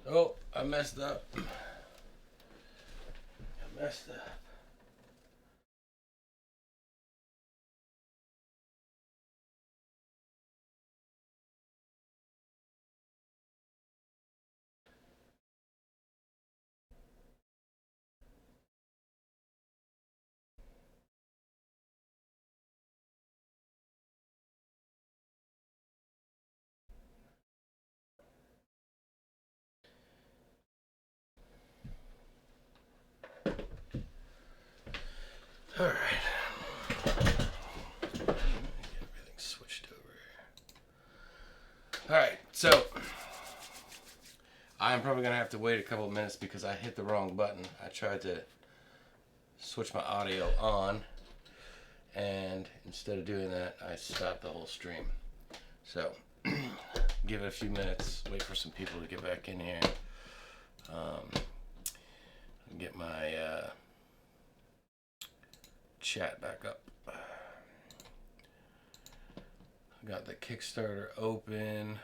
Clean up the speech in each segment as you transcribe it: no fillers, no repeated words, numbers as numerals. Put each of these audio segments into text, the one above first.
Oh, I messed up. I messed up. All right. Get everything switched over. All right, so I'm probably gonna have to wait a couple of minutes because I hit the wrong button. I tried to switch my audio on, and instead of doing that, I stopped the whole stream. So give it a few minutes, wait for some people to get back in here. Get my chat back up. I got the Kickstarter open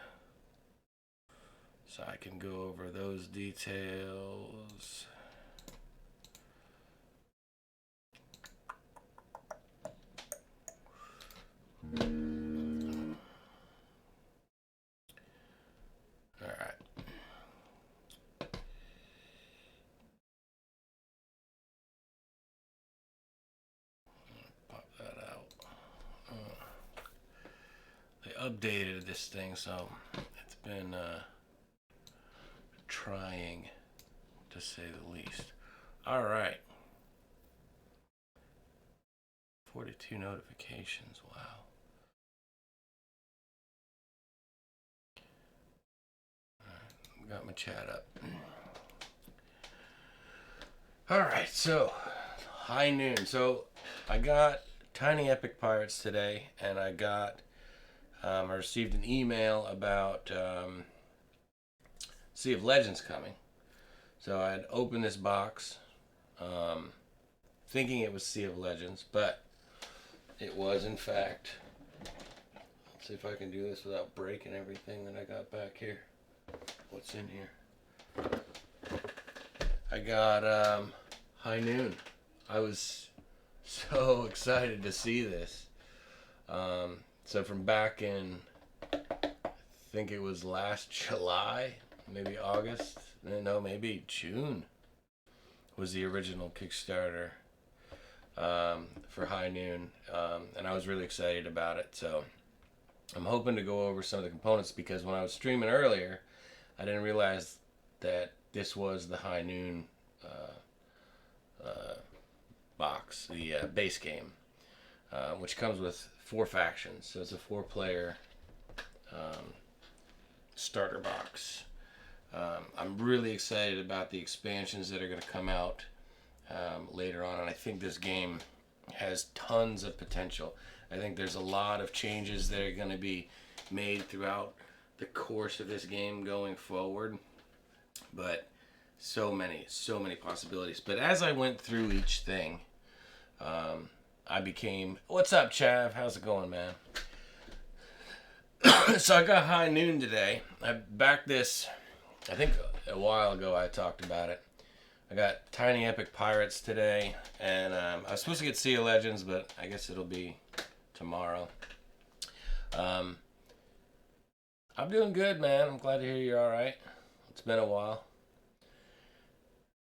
so I can go over those details. All right. Pop that out. They updated this thing, so it's been trying, to say the least. All right. 42 notifications. Wow. All right, got my chat up. All right, so high noon. So I got Tiny Epic Pirates today, and I received an email about Sea of Legends coming. So I had opened this box, thinking it was Sea of Legends, but it was in fact. Let's see if I can do this without breaking everything that I got back here. What's in here? I got High Noon. I was so excited to see this. So from back in, I think it was last July, maybe August, no, maybe June, was the original Kickstarter for High Noon, and I was really excited about it. So I'm hoping to go over some of the components because when I was streaming earlier, I didn't realize that this was the High Noon box, the base game, which comes with 4 factions. So it's a 4-player starter box. I'm really excited about the expansions that are going to come out later on, and I think this game has tons of potential. I think there's a lot of changes that are going to be made throughout the course of this game going forward, but so many possibilities. But as I went through each thing, I became, what's up, Chav? How's it going, man? So I got High Noon today. I backed this, I think a while ago I talked about it. I got Tiny Epic Pirates today, and I was supposed to get Sea of Legends, but I guess it'll be tomorrow. I'm doing good, man. I'm glad to hear you're alright. It's been a while.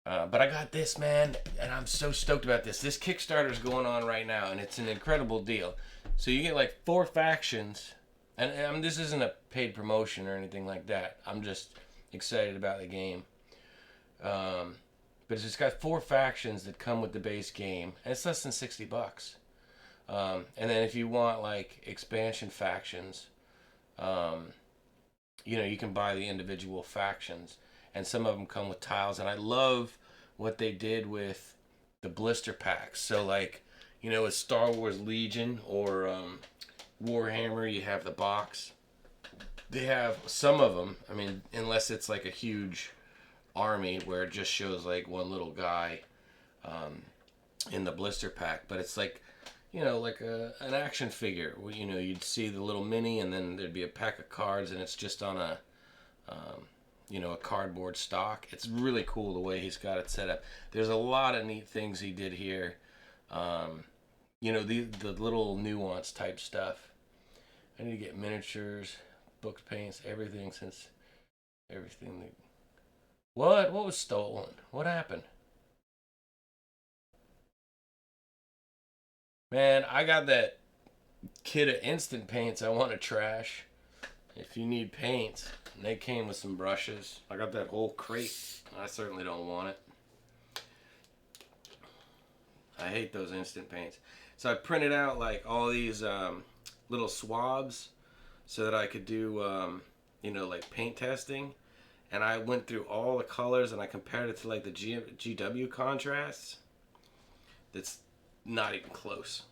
But I got this, man, and I'm so stoked about this. This Kickstarter's going on right now, and it's an incredible deal. So you get like 4 factions, and this isn't a paid promotion or anything like that. I'm just excited about the game. But it's just got 4 factions that come with the base game, and it's less than $60. And then if you want like expansion factions, you can buy the individual factions, and some of them come with tiles. And I love what they did with the blister packs. So like, with Star Wars Legion or Warhammer, you have the box. They have some of them. I mean, unless it's like a huge army where it just shows like one little guy in the blister pack, but it's like like an action figure where you'd see the little mini, and then there'd be a pack of cards, and it's just on a a cardboard stock. It's really cool the way he's got it set up. There's a lot of neat things he did here. The little nuance type stuff. I need to get miniatures, book paints, everything since everything. What was stolen? What happened? Man, I got that kit of instant paints I want to trash. If you need paints, and they came with some brushes. I got that whole crate. I certainly don't want it. I hate those instant paints. So I printed out like all these little swabs so that I could do, like paint testing. And I went through all the colors and I compared it to like the GW contrasts. That's not even close.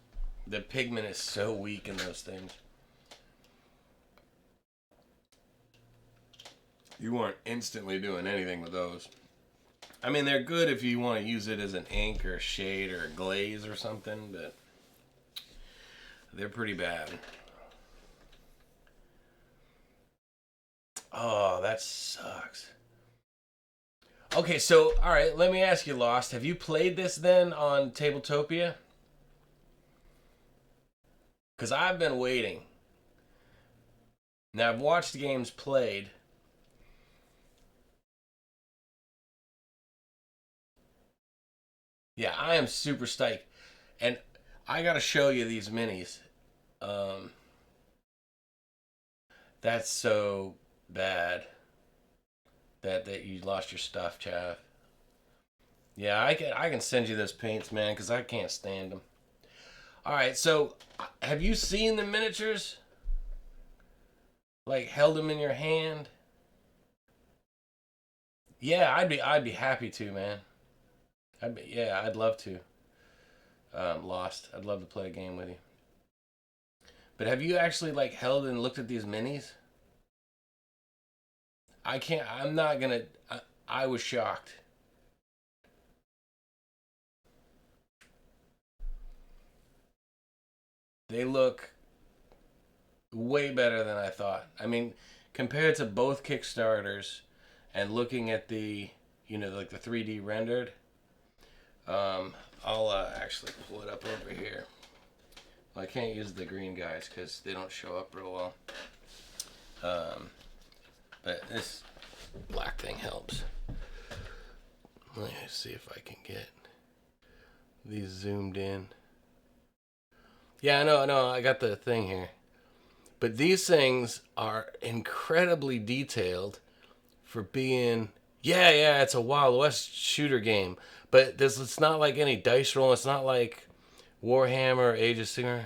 The pigment is so weak in those things. You weren't instantly doing anything with those. I mean, they're good if you want to use it as an ink or a shade or a glaze or something, but they're pretty bad. Oh, that sucks. Okay, so, alright, let me ask you, Lost. Have you played this then on Tabletopia? Because I've been waiting. Now, I've watched games played. Yeah, I am super stoked. And I gotta show you these minis. That's so bad that you lost your stuff, Chav. Yeah, I can send you those paints, man, because I can't stand them. All right, so have you seen the miniatures? Like held them in your hand? Yeah, I'd be happy to, man. I'd love to. Lost. I'd love to play a game with you. But have you actually like held and looked at these minis? I can't. I'm not gonna. I was shocked. They look way better than I thought. I mean, compared to both Kickstarters, and looking at the, like the 3D rendered. I'll actually pull it up over here. Well, I can't use the green guys because they don't show up real well. But this black thing helps. Let me see if I can get these zoomed in. Yeah, no, I got the thing here. But these things are incredibly detailed for being... Yeah, it's a Wild West shooter game. But it's not like any dice roll. It's not like Warhammer or Age of Sigmar.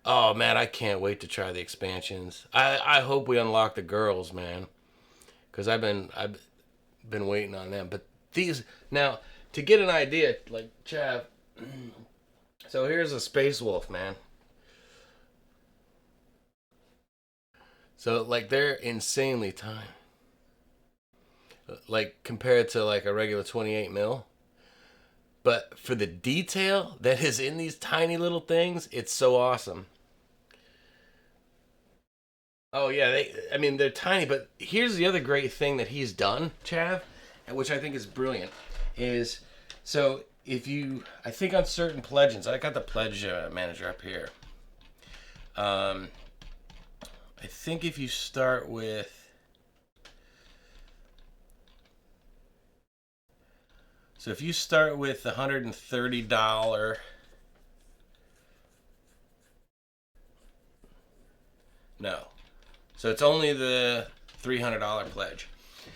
Oh, man, I can't wait to try the expansions. I hope we unlock the girls, man. Because I've been waiting on them. But these... Now, to get an idea, like, Chav... So here's a Space Wolf, man. So, like, they're insanely tiny. Like, compared to, like, a regular 28 mil. But for the detail that is in these tiny little things, it's so awesome. Oh, yeah, they're tiny, but here's the other great thing that he's done, Chav, which I think is brilliant, is, so I think on certain pledges, I got the pledge manager up here. I think if you start with, so if you start with the $130, no. So it's only the $300 pledge.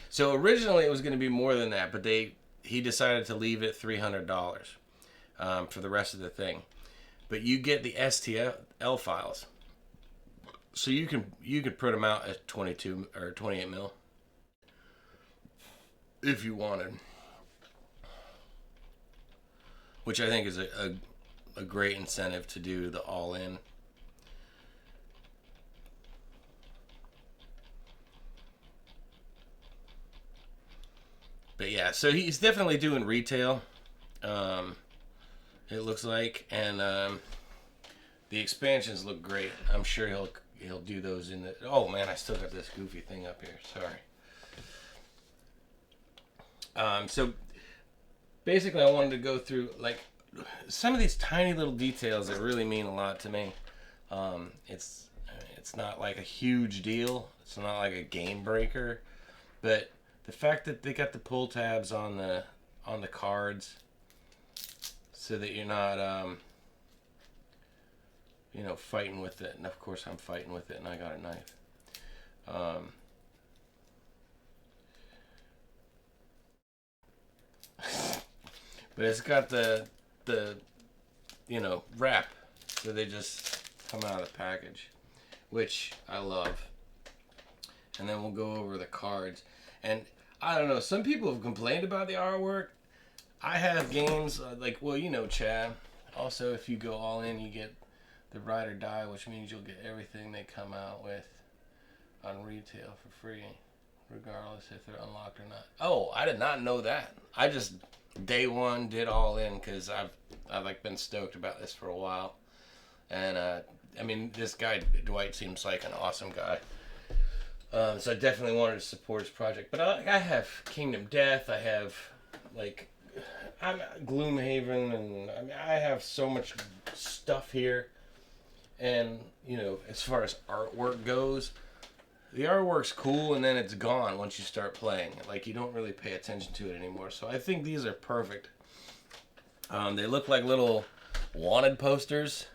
So originally it was going to be more than that, but he decided to leave it $300 for the rest of the thing. But you get the STL files, so you could print them out at 22 or 28 mil if you wanted, which I think is a great incentive to do the all-in. But yeah, so he's definitely doing retail. It looks like, and the expansions look great. I'm sure he'll do those in the. Oh man, I still got this goofy thing up here. Sorry. So basically, I wanted to go through like some of these tiny little details that really mean a lot to me. It's not like a huge deal. It's not like a game breaker, but the fact that they got the pull tabs on the cards, so that you're not fighting with it. And of course, I'm fighting with it, and I got a knife. But it's got the wrap, so they just come out of the package, which I love. And then we'll go over the cards. And I don't know, some people have complained about the artwork. I have games Chad. Also, if you go all in, you get the ride or die, which means you'll get everything they come out with on retail for free, regardless if they're unlocked or not. Oh, I did not know that. I just day one did all in because I've like been stoked about this for a while. And this guy Dwight seems like an awesome guy. So I definitely wanted to support his project. But I have Kingdom Death. I have I'm Gloomhaven, and I have so much stuff here. And as far as artwork goes, the artwork's cool, and then it's gone once you start playing. Like, you don't really pay attention to it anymore. So I think these are perfect. They look like little wanted posters.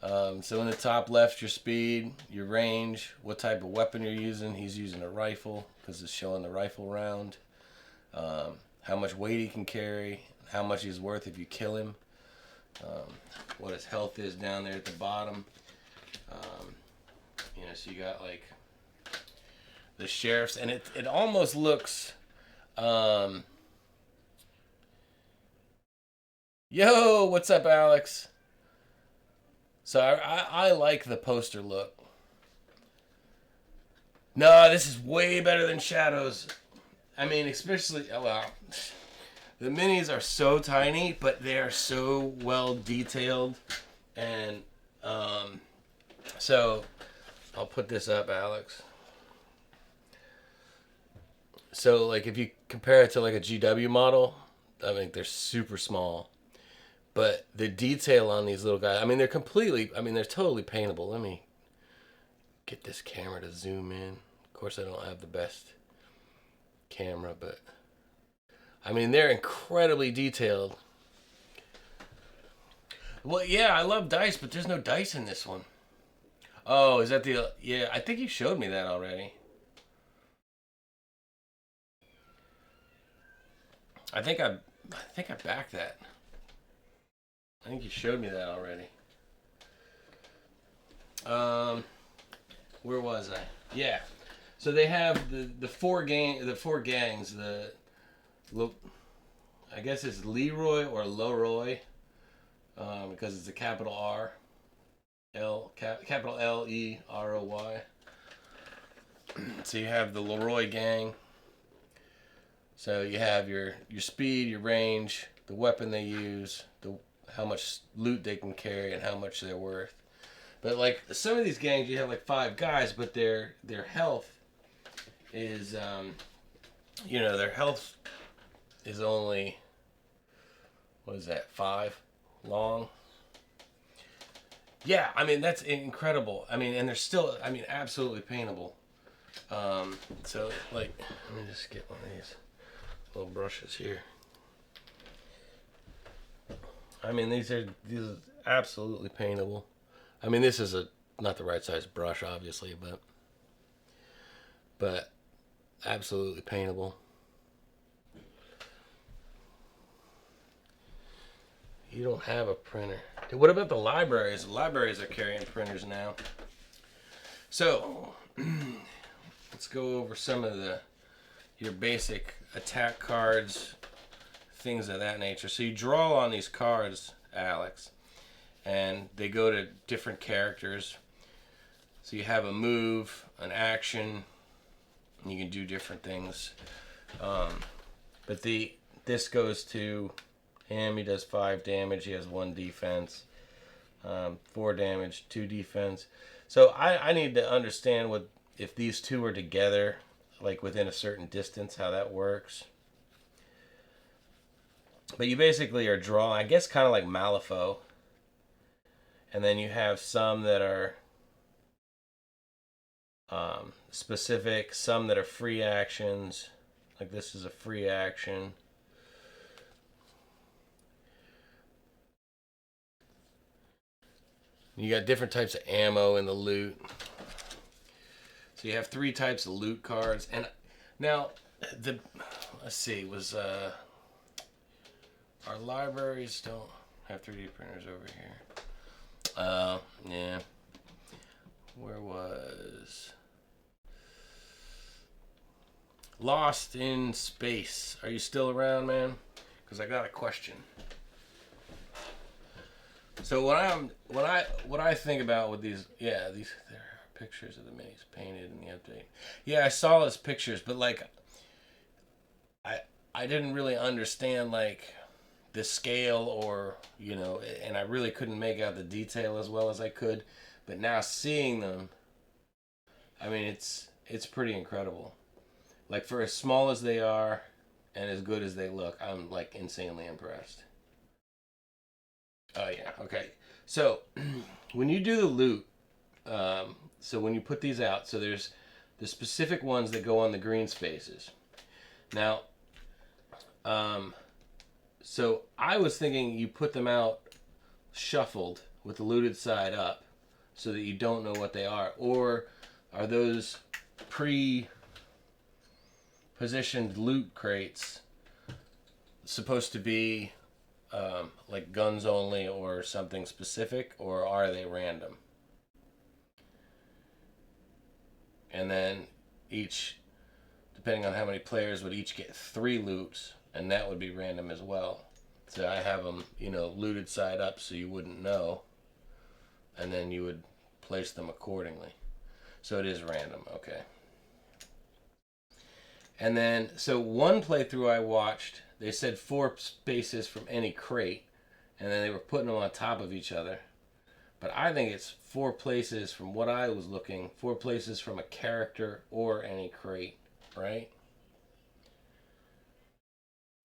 So in the top left, your speed, your range, what type of weapon you're using. He's using a rifle because it's showing the rifle round. How much weight he can carry, how much he's worth if you kill him. What his health is down there at the bottom. So you got like the sheriffs, and it almost looks yo, what's up, Alex? So I like the poster look. No, this is way better than Shadows. I mean, especially, the minis are so tiny, but they are so well detailed. And so I'll put this up, Alex. So, like, if you compare it to like a GW model, I think they're super small. But the detail on these little guys, they're they're totally paintable. Let me get this camera to zoom in. Of course, I don't have the best camera, but they're incredibly detailed. Well, yeah, I love dice, but there's no dice in this one. Oh, is that yeah, I think you showed me that already. I think I backed that. I think you showed me that already. Where was I? Yeah. So they have the four gangs. I guess it's Leroy or Leroy, because it's a capital R, capital Leroy. So you have the Leroy gang. So you have your speed, your range, the weapon they use, how much loot they can carry, and how much they're worth. But like some of these gangs, you have like 5 guys, but their health is their health is only, what is that, 5 long? Yeah, that's incredible. And they're still, absolutely paintable. So like, let me just get one of these little brushes here. These are absolutely paintable. This is not the right size brush, obviously, but absolutely paintable. You don't have a printer. What about the libraries? The libraries are carrying printers now. So let's go over some of your basic attack cards, things of that nature. So you draw on these cards, Alex, and they go to different characters. So you have a move, an action, and you can do different things. But this goes to him. He does 5 damage. He has 1 defense, 4 damage, 2 defense. So I need to understand if these two are together, like within a certain distance, how that works. But you basically are drawing, I guess, kind of like Malifaux. And then you have some that are specific, some that are free actions. Like this is a free action. You got different types of ammo in the loot. So you have 3 types of loot cards. And now, let's see, our libraries don't have 3D printers over here. Yeah. Where was Lost in Space? Are you still around, man? Because I got a question. So what I think about with these there are pictures of the minis painted in the update. Yeah, I saw those pictures, but like I didn't really understand like the scale or and I really couldn't make out the detail as well as I could. But now seeing them, I mean it's pretty incredible. Like for as small as they are and as good as they look, I'm like insanely impressed. Oh yeah, okay. So when you do the loot, so when you put these out, so there's the specific ones that go on the green spaces. Now, so I was thinking you put them out shuffled with the looted side up, so that you don't know what they are, or are those pre-positioned loot crates supposed to be like guns only or something specific, or are they random? And then each, depending on how many players, would each get 3 loots, and that would be random as well. So I have them, looted side up so you wouldn't know, and then you would place them accordingly. So it is random, okay. And then, so one playthrough I watched, they said 4 spaces from any crate, and then they were putting them on top of each other. But I think it's 4 places from what I was looking, 4 places from a character or any crate, right?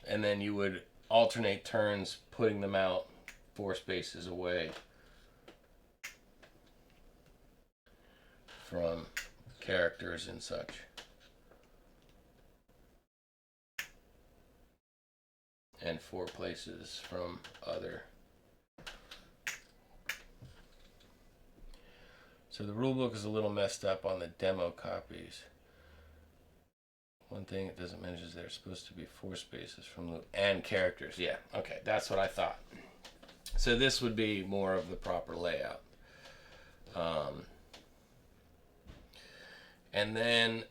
And then you would alternate turns putting them out 4 spaces away from characters and such. And 4 places from other. So the rulebook is a little messed up on the demo copies. One thing it doesn't mention is there's supposed to be 4 spaces from loot and characters. Yeah, okay, that's what I thought. So this would be more of the proper layout. And then,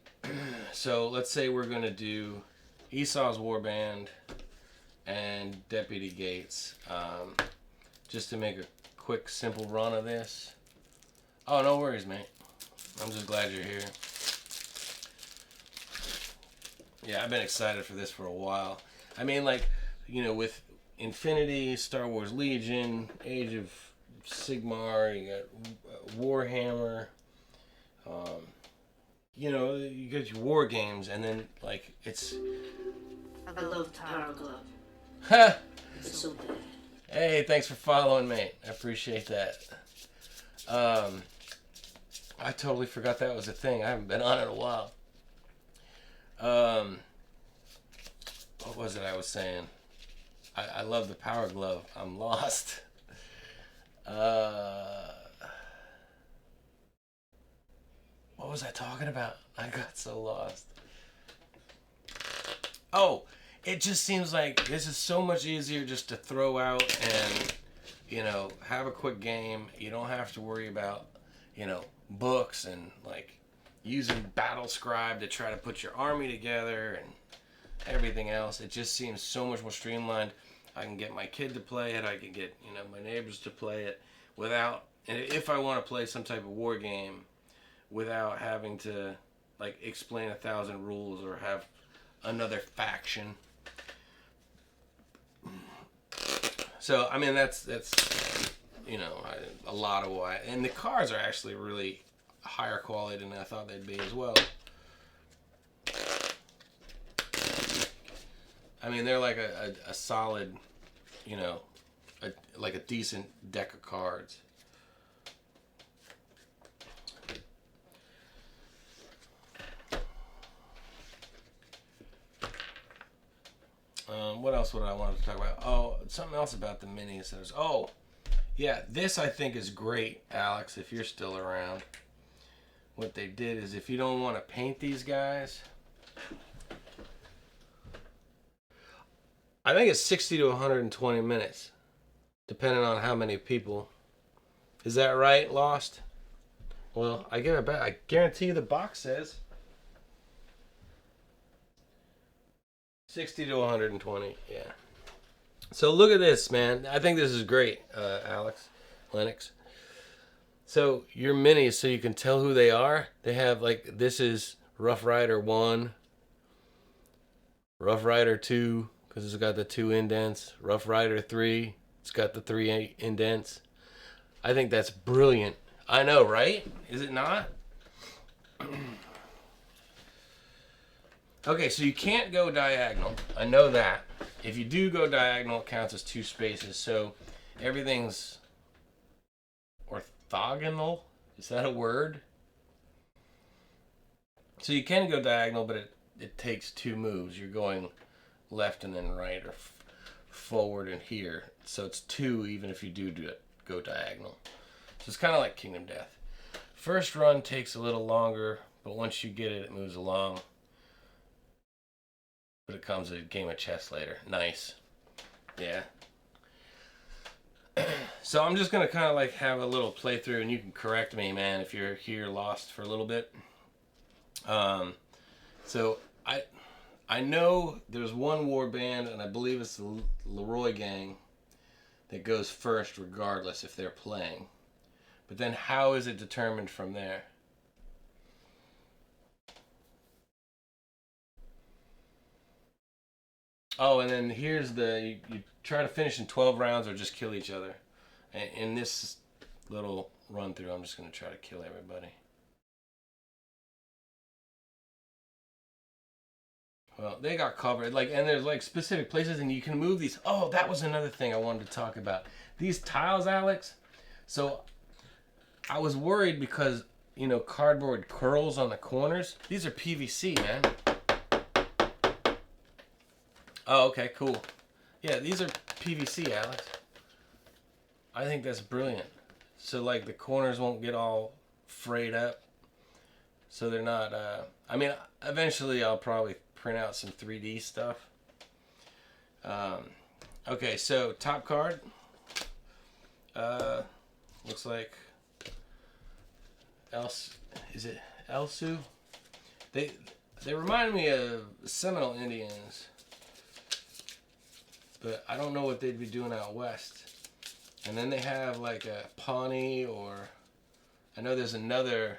so let's say we're going to do Esau's Warband and Deputy Gates, just to make a quick, simple run of this. Oh, no worries, mate. I'm just glad you're here. Yeah, I've been excited for this for a while. I mean, like, with Infinity, Star Wars Legion, Age of Sigmar, you got Warhammer, you got your war games, and then, like, it's... I love Power Glove. Ha! It's so bad. Hey, thanks for following, mate. I appreciate that. I totally forgot that was a thing. I haven't been on it in a while. What was it I was saying? I love the Power Glove. I'm lost. What was I talking about? I got so lost. Oh, it just seems like this is so much easier just to throw out and, have a quick game. You don't have to worry about, books and, like, using Battle Scribe to try to put your army together and everything else. It just seems so much more streamlined. I can get my kid to play it. I can get, my neighbors to play it without, and if I want to play some type of war game without having to, like, explain 1,000 rules or have another faction. So, I mean, that's a lot of why. And the cars are actually really higher quality than I thought they'd be as well. I mean, they're like a solid, you know, like a decent deck of cards. What else would I want to talk about? Oh, something else about the minis. Oh, yeah, this I think is great, Alex, if you're still around. What they did is, if you don't want to paint these guys, I think it's 60 to 120 minutes, depending on how many people. Is that right, Lost? Well, I get it back. I guarantee you the box says 60 to 120. Yeah. So look at this, man. I think this is great, Alex, Lennox. So your minis, so you can tell who they are. They have like, this is Rough Rider 1, Rough Rider 2, because it's got the 2 indents. Rough Rider 3, it's got the 3 indents. I think that's brilliant. I know, right? Is it not? Okay, so you can't go diagonal. I know that. If you do go diagonal, it counts as 2 spaces. So everything's orthogonal. Is that a word? So you can go diagonal, but it takes 2 moves. You're going left and then right, or forward and here. So it's 2 even if you do it, go diagonal. So it's kind of like Kingdom Death. First run takes a little longer, but once you get it, it moves along. But it comes a game of chess later. Nice. Yeah. So I'm just going to kind of like have a little playthrough, and you can correct me, man, if you're here lost for a little bit. So I know there's one war band, and I believe it's the Leroy gang, that goes first regardless if they're playing. But then how is it determined from there? Oh, and then here's you try to finish in 12 rounds or just kill each other. And in this little run through, I'm just going to try to kill everybody. Well, they got covered. Like, and there's like specific places, and you can move these. Oh, that was another thing I wanted to talk about. These tiles, Alex. So I was worried because, you know, cardboard curls on the corners. These are PVC, man. Oh, okay, cool. Yeah, these are PVC, Alex. I think that's brilliant. So, like, the corners won't get all frayed up. So they're not, I mean, eventually I'll probably print out some 3D stuff. Okay, so top card. Looks like is it Elsu? They remind me of Seminole Indians, but I don't know what they'd be doing out west. And then they have like a Pawnee, or I know there's another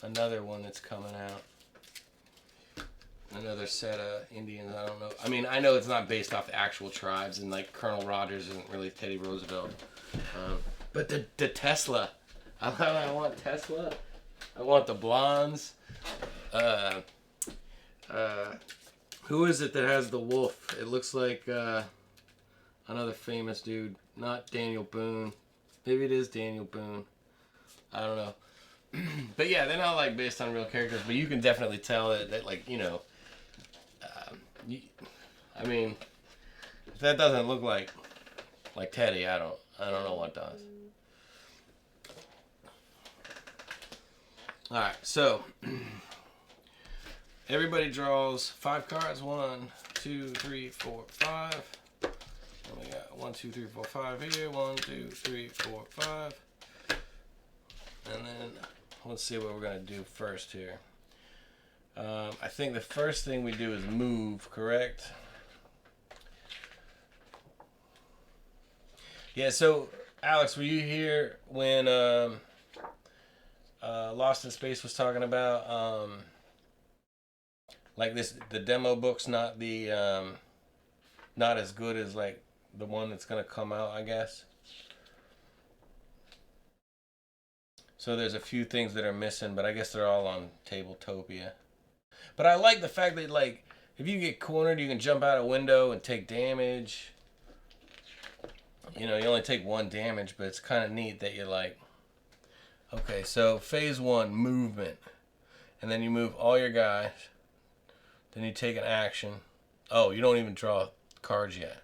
one that's coming out. Another set of Indians. I don't know. I mean, I know it's not based off the actual tribes, and like Colonel Rogers isn't really Teddy Roosevelt. But the Tesla. I want Tesla. I want the blondes. Who is it that has the wolf? It looks like another famous dude. Not Daniel Boone. Maybe it is Daniel Boone. I don't know. But yeah, they're not like based on real characters, but you can definitely tell that like, you know, I mean, if that doesn't look like Teddy, I don't know what does. All right, so everybody draws 5 cards. 1, 2, 3, 4, 5. And we got 1, 2, 3, 4, 5 here. 1, 2, 3, 4, 5. And then let's see what we're gonna do first here. I think the first thing we do is move, correct? Yeah, so Alex, were you here when Lost in Space was talking about like the demo book's not not as good as like the one that's gonna come out, I guess. So there's a few things that are missing, but I guess they're all on Tabletopia. But I like the fact that like if you get cornered, you can jump out a window and take damage. You know, you only take 1 damage, but it's kind of neat that you're like, okay, so phase 1, movement. And then you move all your guys. Then you take an action. Oh, you don't even draw cards yet.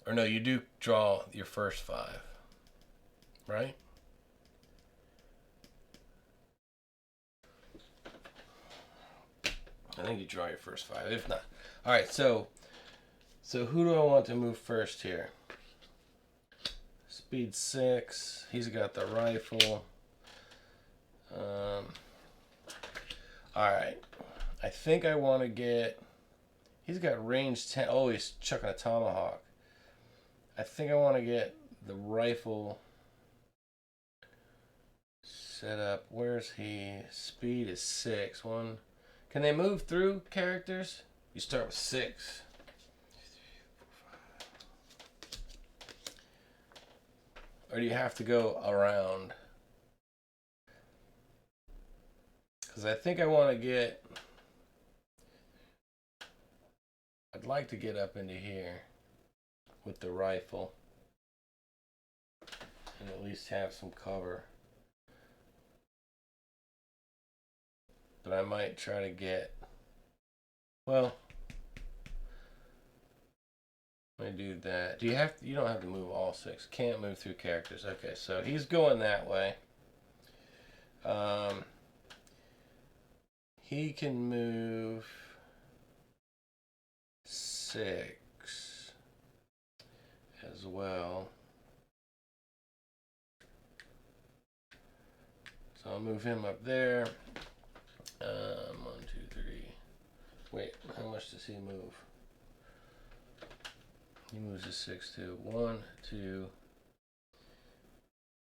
Or no, you do draw your first 5. Right? I think you draw your first 5. If not. Alright, so who do I want to move first here? Speed 6. He's got the rifle. Alright. I think I want to get... He's got range 10. Oh, he's chucking a tomahawk. I think I want to get the rifle set up. Where's he? Speed is 6. 1. Can they move through characters? You start with 6. Or do you have to go around? Because I think I want to get... I'd like to get up into here with the rifle. And at least have some cover. But I might try to get... Well... I do that. Do you have to, you don't have to move all 6. Can't move through characters. Okay, so he's going that way. He can move 6 as well. So I'll move him up there. 1, 2, 3. Wait, how much does he move? He moves a 6 too. 1, 2,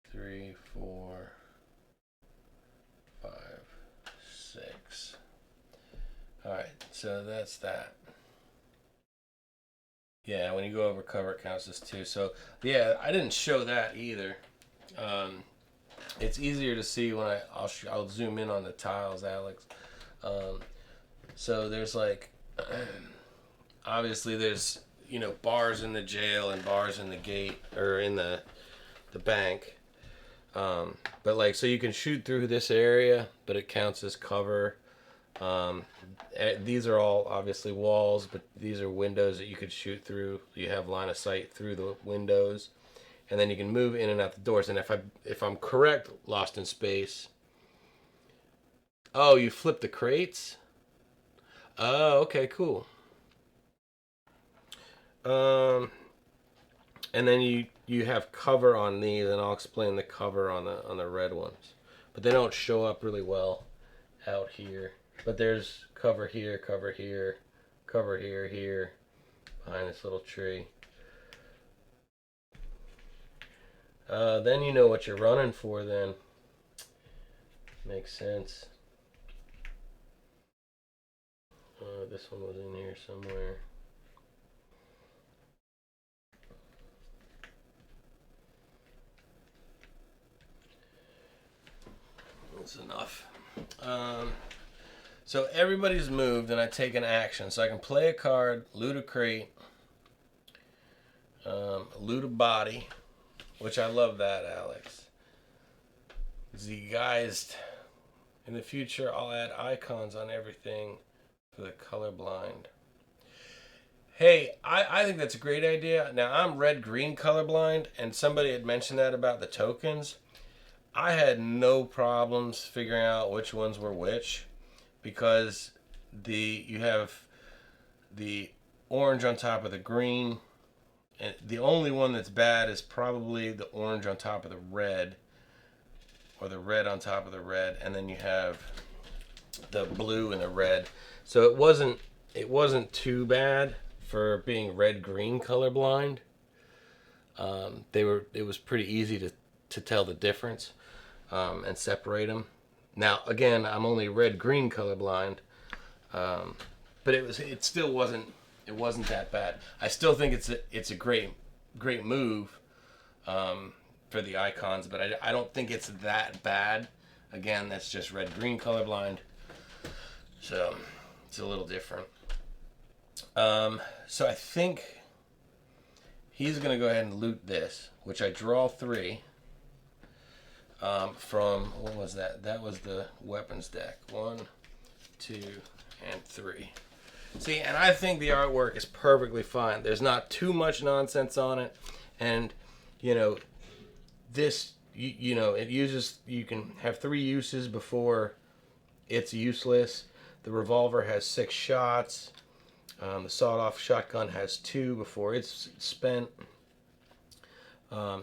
3, 4, 5, 6. Alright, so that's that. Yeah, when you go over cover, it counts as 2. So, yeah, I didn't show that either. It's easier to see when I'll zoom in on the tiles, Alex. So there's like, obviously there's, you know, bars in the jail and bars in the gate or in the bank. But like, so you can shoot through this area, but it counts as cover. These are all obviously walls, but these are windows that you could shoot through. You have line of sight through the windows, and then you can move in and out the doors. And if I'm correct, Lost in Space. Oh, you flip the crates? Oh, okay, cool. And then you have cover on these, and I'll explain the cover on the red ones. But they don't show up really well out here. But there's cover here, cover here, cover here, here, behind this little tree. Then you know what you're running for then. Makes sense. This one was in here somewhere. That's enough. So everybody's moved, and I take an action. So I can play a card, loot a crate, loot a body, which I love that, Alex. The guys, in the future, I'll add icons on everything for the colorblind. Hey, I think that's a great idea. Now, I'm red-green colorblind, and somebody had mentioned that about the tokens. I had no problems figuring out which ones were which, because you have the orange on top of the green, and the only one that's bad is probably the orange on top of the red, or the red on top of the red, and then you have the blue and the red. So it wasn't too bad for being red-green colorblind. It was pretty easy to tell the difference and separate them. Now again, I'm only red-green colorblind, but it still wasn't that bad. I still think it's a great move for the icons, but I don't think it's that bad. Again, that's just red-green colorblind. So it's a little different. So I think he's going to go ahead and loot this, which I draw 3 from, what was that? That was the weapons deck. 1, 2, and 3. See, and I think the artwork is perfectly fine. There's not too much nonsense on it. And, this, it uses, you can have 3 uses before it's useless. The revolver has 6 shots. The sawed-off shotgun has 2 before it's spent.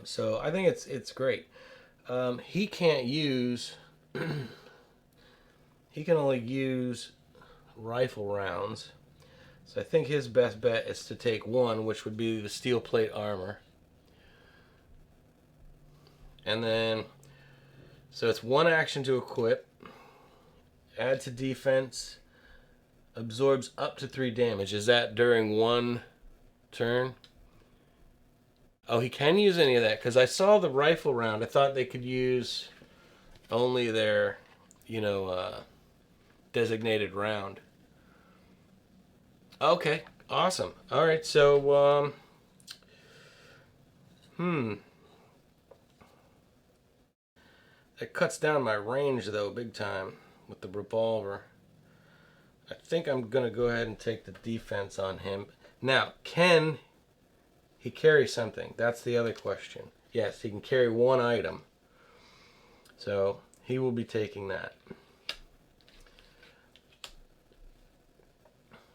So I think it's great. He can't use. He can only use rifle rounds. So I think his best bet is to take 1, which would be the steel plate armor. And then, so it's 1 action to equip. Add to defense. Absorbs up to 3 damage. Is that during 1 turn? Oh, he can use any of that, because I saw the rifle round. I thought they could use only their, designated round. Okay, awesome. All right, so, That cuts down my range, though, big time with the revolver. I think I'm going to go ahead and take the defense on him. Now, can he carry something? That's the other question. Yes, he can carry 1 item. So, he will be taking that.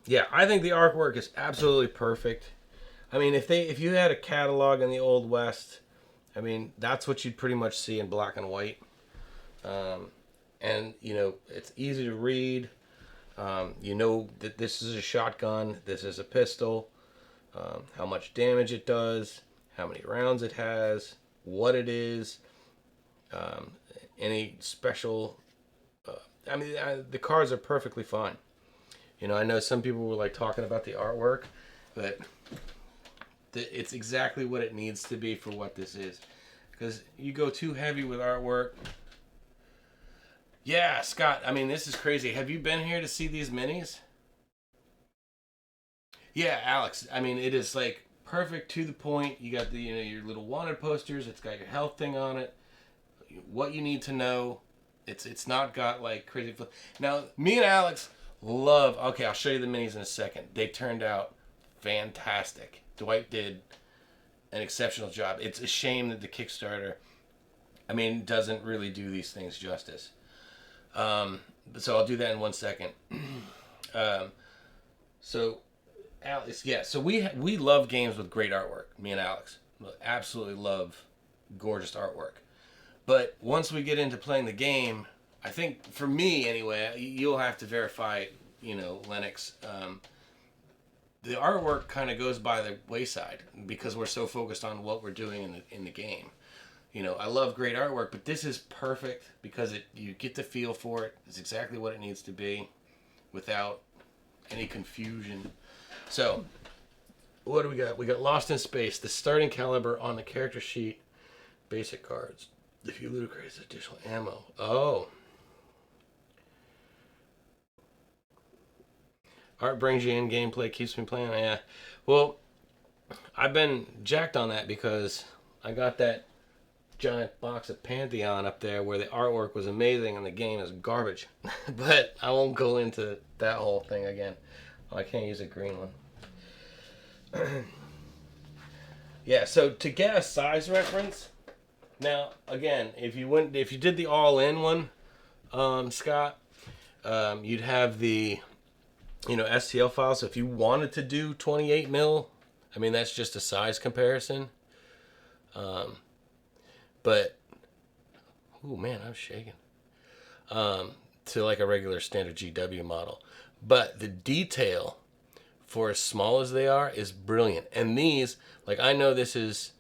Yeah, I think the artwork is absolutely perfect. I mean, if you had a catalog in the Old West, I mean, that's what you'd pretty much see in black and white. And, it's easy to read. You know that this is a shotgun, this is a pistol, how much damage it does, how many rounds it has, what it is, any special. The cards are perfectly fine. I know some people were like talking about the artwork, but it's exactly what it needs to be for what this is. Because you go too heavy with artwork. Yeah, Scott, this is crazy. Have you been here to see these minis? Yeah, Alex, it is like perfect to the point. You got the, your little wanted posters. It's got your health thing on it. What you need to know. It's not got like crazy. Now, me and Alex love, okay, I'll show you the minis in a second. They turned out fantastic. Dwight did an exceptional job. It's a shame that the Kickstarter, doesn't really do these things justice. So I'll do that in 1 second. So Alex, yeah. So we love games with great artwork. Me and Alex absolutely love gorgeous artwork. But once we get into playing the game, I think for me anyway, you'll have to verify. Lennox. The artwork kind of goes by the wayside because we're so focused on what we're doing in the game. I love great artwork, but this is perfect because you get the feel for it. It's exactly what it needs to be without any confusion. So, what do we got? We got Lost in Space, the starting caliber on the character sheet, basic cards. If you loot creates additional ammo. Oh. Art brings you in, gameplay keeps me playing. Yeah. Well, I've been jacked on that because I got that giant box of Pantheon up there where the artwork was amazing and the game is garbage. But I won't go into that whole thing again. Oh, I can't use a green one. Yeah, so to get a size reference, now again, if you did the all-in one, Scott, you'd have the STL file. So if you wanted to do 28 mil, that's just a size comparison. But, oh man, I'm shaking. To like a regular standard GW model. But the detail for as small as they are is brilliant. And these, like I know this is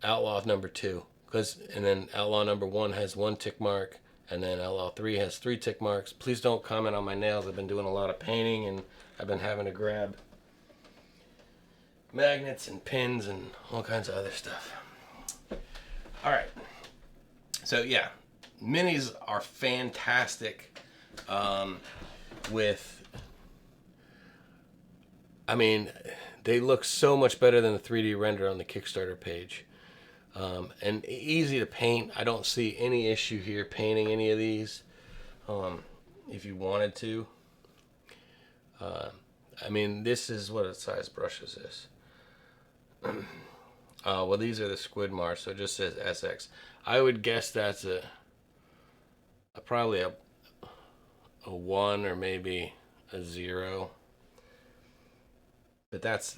Outlaw number 2. And then Outlaw number 1 has 1 tick mark. And then Outlaw 3 has 3 tick marks. Please don't comment on my nails. I've been doing a lot of painting and I've been having to grab magnets and pins and all kinds of other stuff. All right. So yeah, minis are fantastic. With, I mean, they look so much better than the 3D render on the Kickstarter page. And easy to paint. I don't see any issue here painting any of these. If you wanted to. I mean, this is what size brush is this? Well, these are the Squidmar, so it just says SX. I would guess that's probably a 1 or maybe a 0. But that's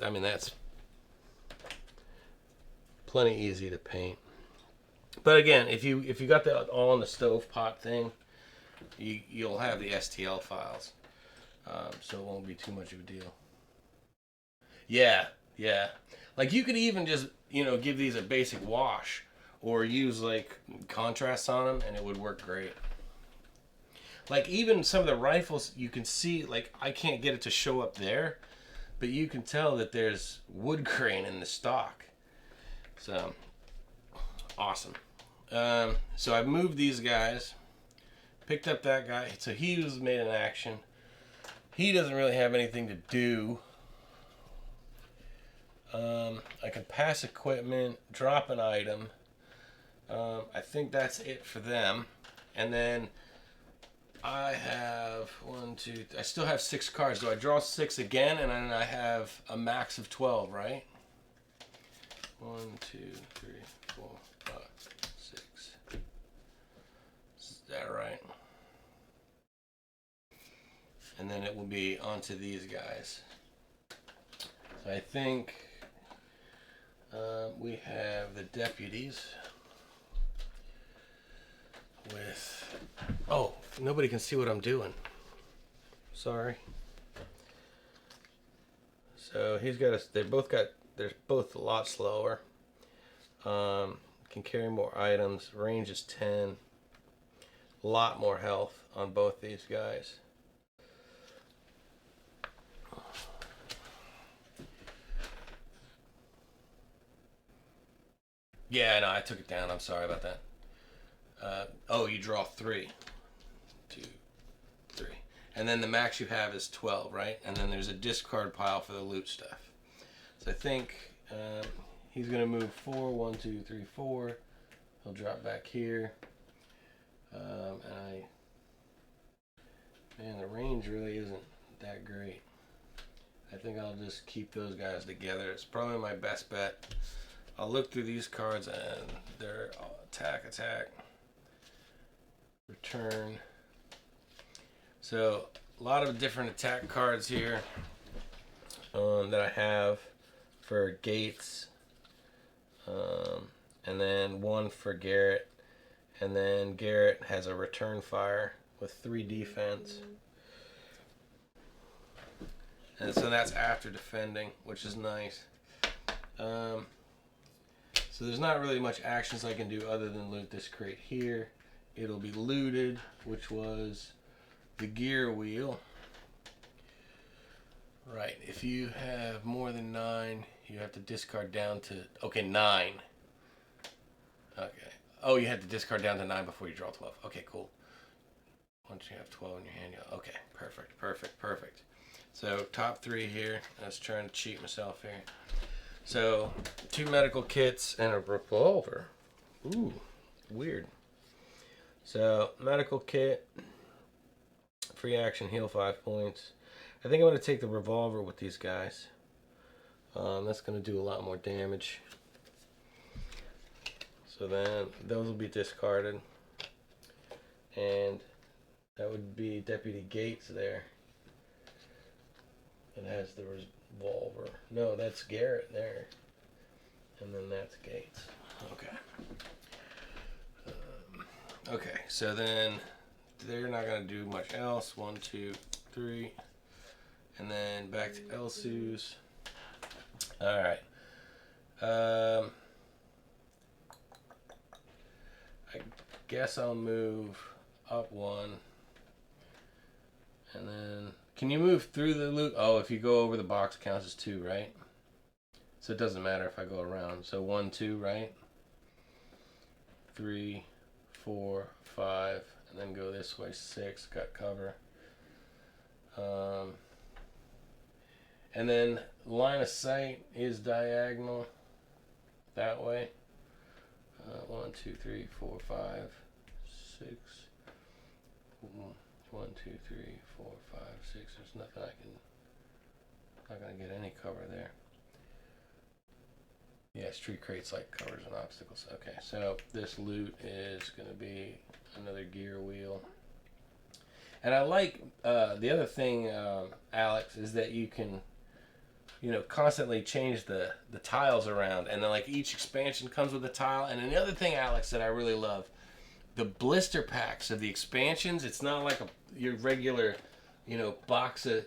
plenty easy to paint. But again, if you got that all in the stovetop thing, you'll have the STL files, so it won't be too much of a deal. Yeah. Like you could even just give these a basic wash, or use like contrast on them, and it would work great. Like even some of the rifles, you can see, like I can't get it to show up there, but you can tell that there's wood grain in the stock. So awesome. So I've moved these guys, picked up that guy. So he was made in action. He doesn't really have anything to do. I can pass equipment, drop an item. I think that's it for them. And then I have I still have 6 cards. Do I draw 6 again? And then I have a max of 12, right? 1, 2, 3, 4, 5, 6. Is that right? And then it will be onto these guys. So I think we have the deputies with... Oh, nobody can see what I'm doing. Sorry. So he's got they're both a lot slower. Can carry more items. Range is 10. A lot more health on both these guys. Yeah, no, I took it down. I'm sorry about that. Oh, you draw 3. 2, 3. And then the max you have is 12, right? And then there's a discard pile for the loot stuff. So I think he's going to move 4. 1, 2, 3, 4. He'll drop back here. Man, the range really isn't that great. I think I'll just keep those guys together. It's probably my best bet. I'll look through these cards and they're attack, return. So a lot of different attack cards here that I have for Gates, and then 1 for Garrett, and then Garrett has a return fire with 3 defense. And so that's after defending, which is nice. So there's not really much actions I can do other than loot this crate here. It'll be looted, which was the gear wheel. Right, if you have more than 9, you have to discard down to... Okay, 9. Okay. Oh, you had to discard down to 9 before you draw 12. Okay, cool. Once you have 12 in your hand, okay, perfect. So top 3 here. I was trying to cheat myself here. So 2 medical kits and a revolver. Ooh, weird. So medical kit, free action, heal 5 points. I think I'm going to take the revolver with these guys. That's going to do a lot more damage. So then those will be discarded. And that would be Deputy Gates there. It has the revolver. No, that's Garrett there. And then that's Gates. Okay. Okay, so then they're not going to do much else. 1, 2, 3. And then back to Elsu's. Alright. I guess I'll move up 1. And then... Can you move through the loot? Oh, if you go over the box, it counts as 2, right? So it doesn't matter if I go around. So 1, 2, right? 3, 4, 5, and then go this way 6. Got cover. And then line of sight is diagonal that way. 1, 2, 3, 4, 5, 6. 1, 2, 3, 4, 5, 6. There's nothing I can. Not gonna get any cover there. Yeah, street crates like covers and obstacles. Okay, so this loot is gonna be another gear wheel. And I like the other thing, Alex, is that you can, constantly change the tiles around, and then like each expansion comes with a tile. And then the other thing, Alex, that I really love, the blister packs of the expansions. It's not like your regular, box of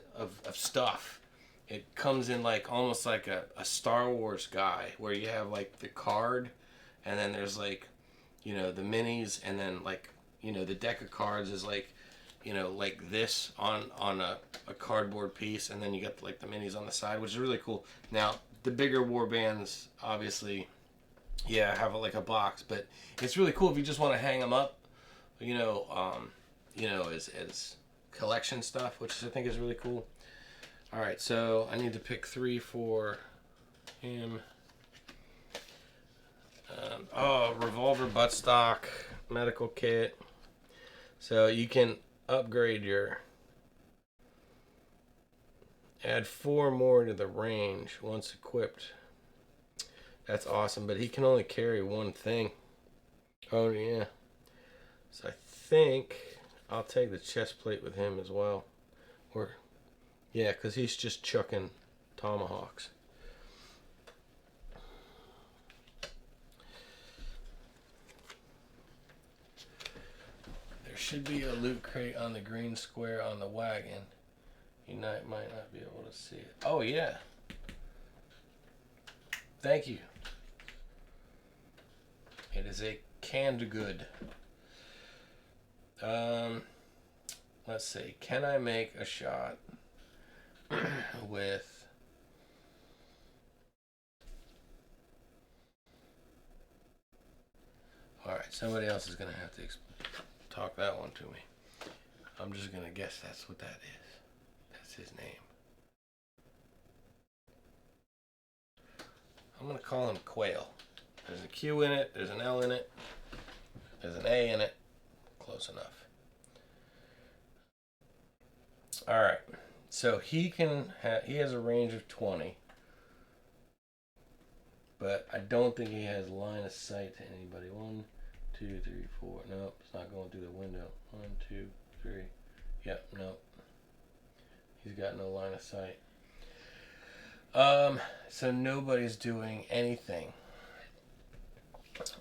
stuff. It comes in like almost like a Star Wars guy, where you have like the card, and then there's like, the minis, and then like, the deck of cards is like, like this on a cardboard piece, and then you got like the minis on the side, which is really cool. Now, the bigger war bands, obviously, have like a box, but it's really cool if you just want to hang them up, as collection stuff, which I think is really cool. All right, so I need to pick 3 for him. Revolver buttstock, medical kit. So you can upgrade add 4 more to the range once equipped. That's awesome, but he can only carry one thing. Oh yeah. So I think I'll take the chest plate with him as well. Yeah, because he's just chucking tomahawks. There should be a loot crate on the green square on the wagon. You might not be able to see it. Oh, yeah. Thank you. It is a canned good. Let's see. Can I make a shot with all right, somebody else is gonna have to talk that one to me. I'm just gonna guess that's what that is. That's his name. I'm gonna call him Quail. There's a Q in it, there's an L in it, there's an A in it. Close enough. All right. So he has a range of 20, but I don't think he has line of sight to anybody. 1, 2, 3, 4. Nope, it's not going through the window. 1, 2, 3. Yep, nope. He's got no line of sight. So nobody's doing anything.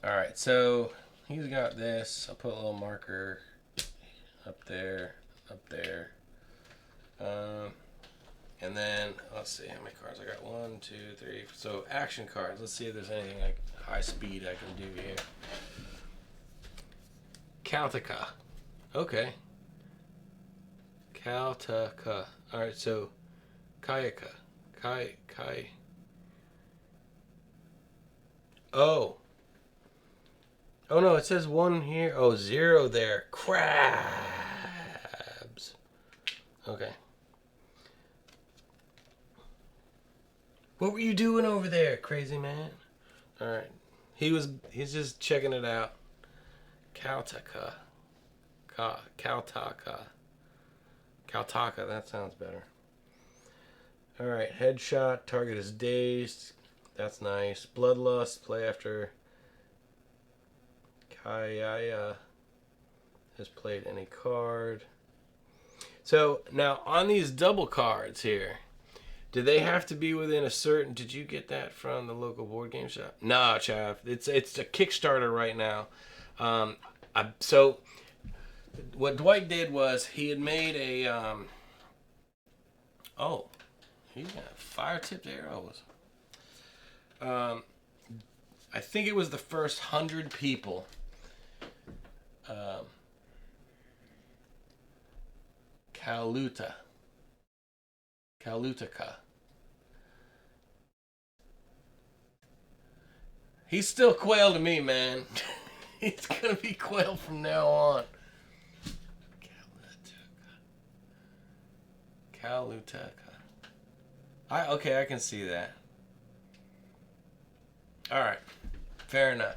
All right, so he's got this. I'll put a little marker up there. And then let's see how many cards I got. 1, 2, 3. So action cards. Let's see if there's anything like high speed I can do here. Kaltaka. Okay. Kaltaka. All right. So Kayaka. Kai. Oh. Oh no! It says 1 here. Oh, 0 there. Crabs. Okay. What were you doing over there, crazy man? All right. He's just checking it out. Kaltaka. Kaltaka. That sounds better. All right. Headshot. Target is dazed. That's nice. Bloodlust. Play after Kayaya has played any card. So now on these double cards here, do they have to be within a certain? Did you get that from the local board game shop? No, Chav. It's a Kickstarter right now. So what Dwight did was he had made a. He's got fire-tipped arrows. I think it was the first 100 people. Kalutaka. He's still Quail to me, man. It's gonna be quail from now on. Kaluteca. Okay, I can see that. All right, fair enough.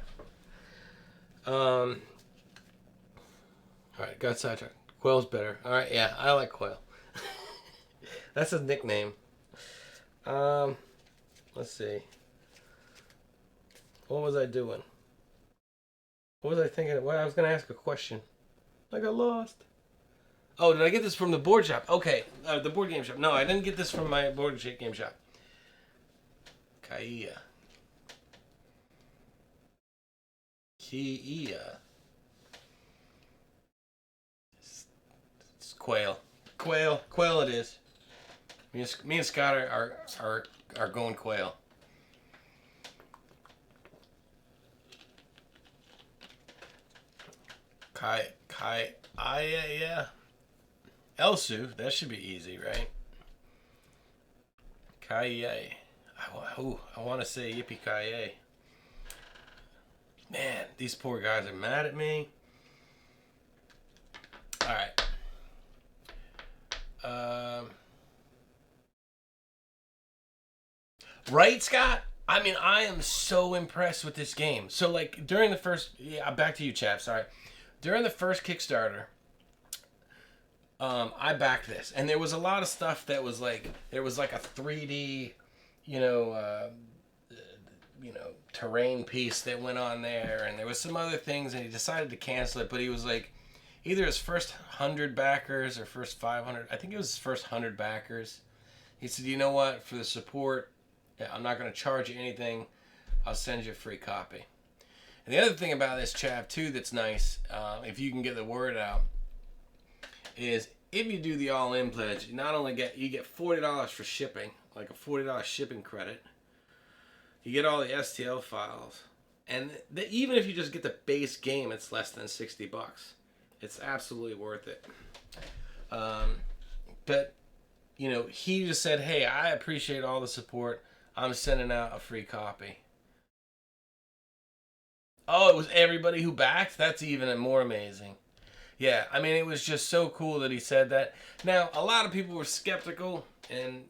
All right, got sidetracked. Quail's better. All right, yeah, I like quail. That's his nickname. Let's see. What was I doing? What was I thinking? Well, I was gonna ask a question. I got lost. Oh, did I get this from the board shop? Okay, the board game shop. No, I didn't get this from my board game shop. Kia. It's quail. Quail it is. Me and Scott are going quail. Yeah. Elsu, that should be easy, right? Kaye. I want to say yippee-ki-yay. Man, these poor guys are mad at me. All right. Right, Scott? I mean, I am so impressed with this game. So, like, during the first... Yeah, back to you, chap. Sorry. During the first Kickstarter, I backed this. And there was a lot of stuff that was like... There was like a 3D, terrain piece that went on there. And there was some other things. And he decided to cancel it. But he was like... Either his first 100 backers or first 500. I think it was his first 100 backers. He said, you know what? For the support... I'm not going to charge you anything. I'll send you a free copy. And the other thing about this chap, too, that's nice, if you can get the word out, is if you do the all-in pledge, you not only get $40 for shipping, like a $40 shipping credit. You get all the STL files. And even if you just get the base game, it's less than $60. It's absolutely worth it. But, he just said, hey, I appreciate all the support. I'm sending out a free copy. Oh, it was everybody who backed? That's even more amazing. Yeah, I mean, it was just so cool that he said that. Now, a lot of people were skeptical, and,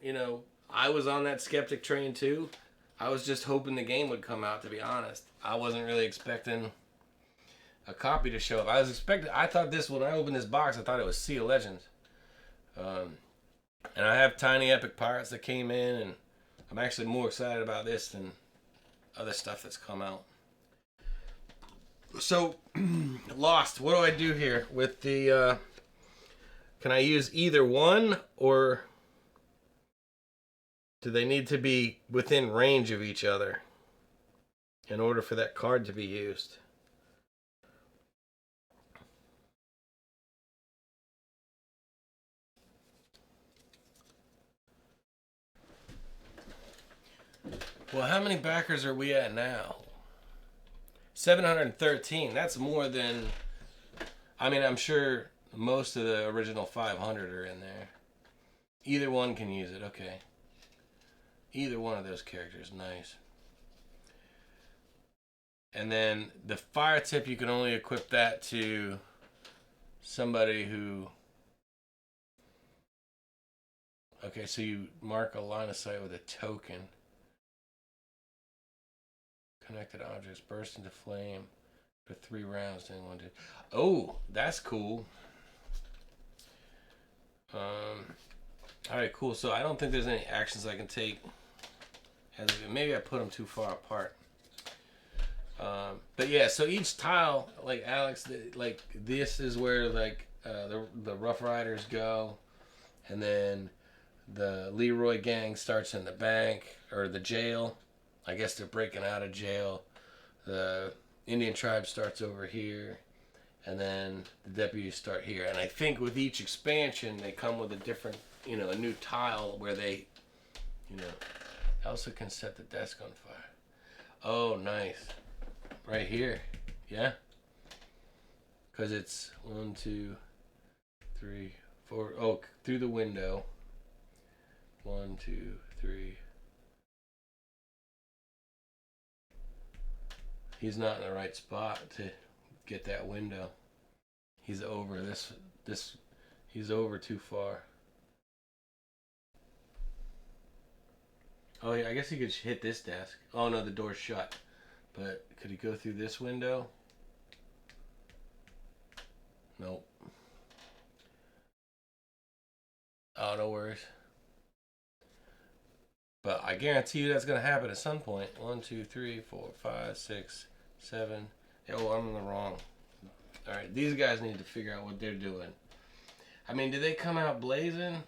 I was on that skeptic train too. I was just hoping the game would come out, to be honest. I wasn't really expecting a copy to show up. I thought this, when I opened this box, I thought it was Sea of Legends. And I have Tiny Epic Pirates that came in, and I'm actually more excited about this than other stuff that's come out. So, Lost. What do I do here with the... can I use either one, or do they need to be within range of each other in order for that card to be used? Well, how many backers are we at now? 713. That's more than... I mean, I'm sure most of the original 500 are in there. Either one can use it. Okay. Either one of those characters. Nice. And then the fire tip, you can only equip that to somebody who... Okay, so you mark a line of sight with a token. Connected objects burst into flame for 3 rounds. Then one, two. Oh, that's cool. All right, cool. So I don't think there's any actions I can take. Maybe I put them too far apart. But yeah, so each tile, like Alex, like this is where like the Rough Riders go, and then the Leroy gang starts in the bank or the jail. I guess they're breaking out of jail. The Indian tribe starts over here, and then the deputies start here. And I think with each expansion, they come with a different, a new tile where they, also can set the desk on fire. Oh, nice. Right here. Yeah? Because it's 1, 2, 3, 4. Oh, through the window. 1, 2, 3. He's not in the right spot to get that window. He's over this. He's over too far. Oh yeah, I guess he could hit this desk. Oh no, the door's shut. But could he go through this window? Nope. Oh, no worries. But I guarantee you that's gonna happen at some point. 1, 2, 3, 4, 5, 6, 7. Oh, I'm in the wrong. All right, these guys need to figure out what they're doing. I mean, do they come out blazing?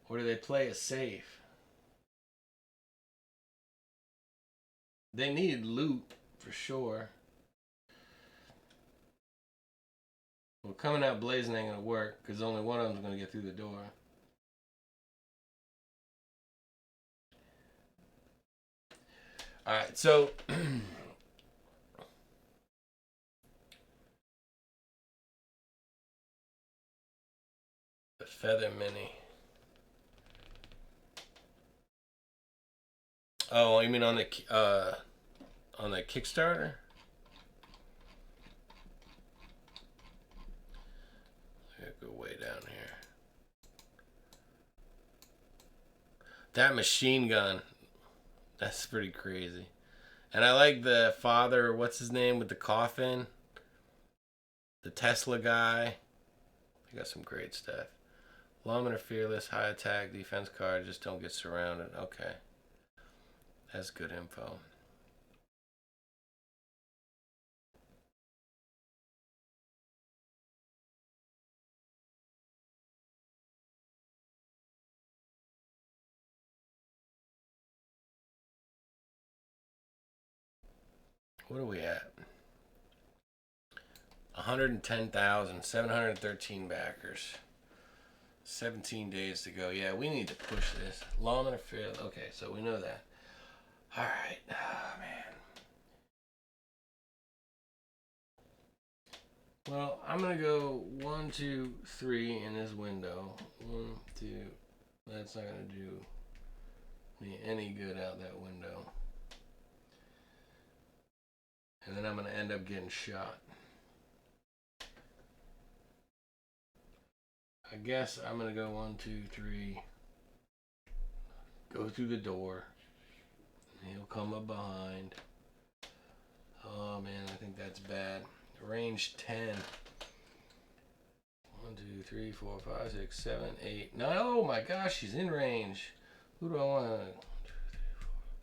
Or do they play it safe? They need loot, for sure. Well, coming out blazing ain't going to work, because only one of them's going to get through the door. Alright, so... the Feather Mini. Oh, you mean on the Kickstarter? Go way down here. That machine gun, that's pretty crazy. And I like the father, what's his name, with the coffin? The Tesla guy. They got some great stuff. Lawman fearless, high attack, defense card, just don't get surrounded. Okay. That's good info. What are we at? 110,713 backers. 17 days to go. Yeah, we need to push this. Lawman or fearless. Okay, so we know that. Alright. Oh, man. Well, I'm going to go 1, 2, 3 in this window. 1, 2. That's not going to do me any good out that window. And then I'm going to end up getting shot. I guess I'm going to go 1, 2, 3. Go through the door. He'll come up behind. Oh man, I think that's bad. Range 10. 1, 2, 3, 4, 5, 6, 7, 8. No, oh my gosh, he's in range. Who do I want? 1, 2, 3, 4,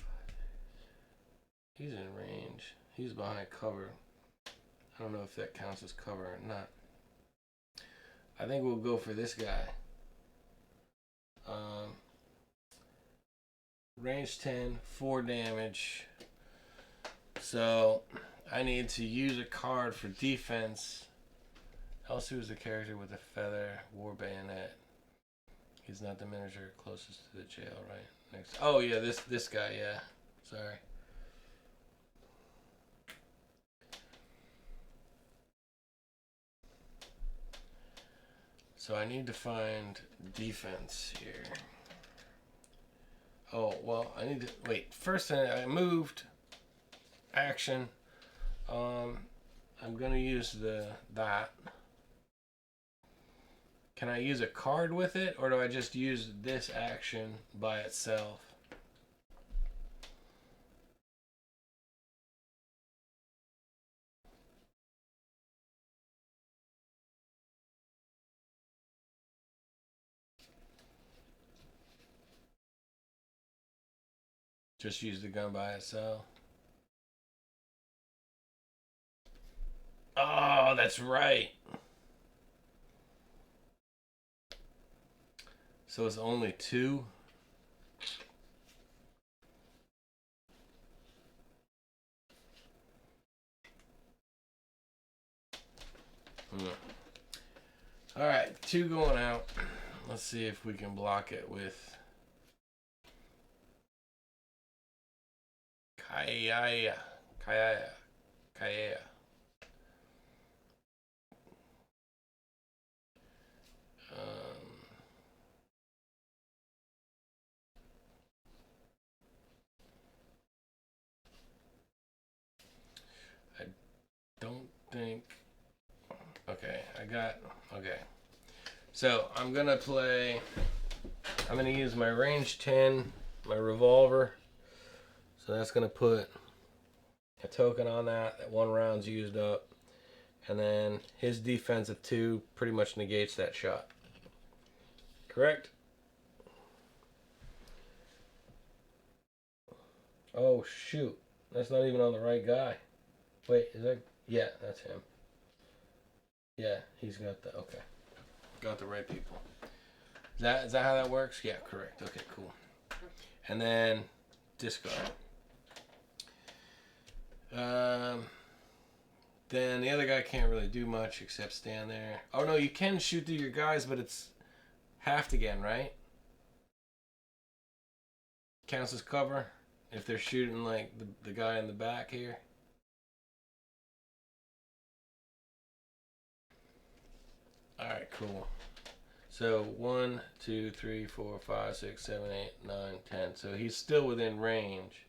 5, 6. He's in range. He's behind cover. I don't know if that counts as cover or not. I think we'll go for this guy. Range 10, 4 damage. So I need to use a card for defense. Elsu is the character with the feather war bayonet. He's not the miniature closest to the jail, right? Next. Oh yeah, this guy. Yeah, sorry. So I need to find defense here. Oh well, I need to wait. First, I moved. Action. I'm gonna use that. Can I use a card with it, or do I just use this action by itself? Just use the gun by itself. Oh, that's right. So it's only 2? Alright, 2 going out. Let's see if we can block it with Kaya. I got, okay. So I'm gonna use my range 10, my revolver. So that's gonna put a token on that. That 1 round's used up. And then his defensive 2 pretty much negates that shot. Correct? Oh shoot. That's not even on the right guy. Wait, is that? Yeah, that's him. Yeah, he's got the, okay. Got the right people. Is that how that works? Yeah, correct. Okay, cool. And then discard. Then the other guy can't really do much except stand there. Oh no, you can shoot through your guys, but it's halved again, right? Counts as cover if they're shooting like the guy in the back here. Alright, cool. So 1, 2, 3, 4, 5, 6, 7, 8, 9, 10. So he's still within range,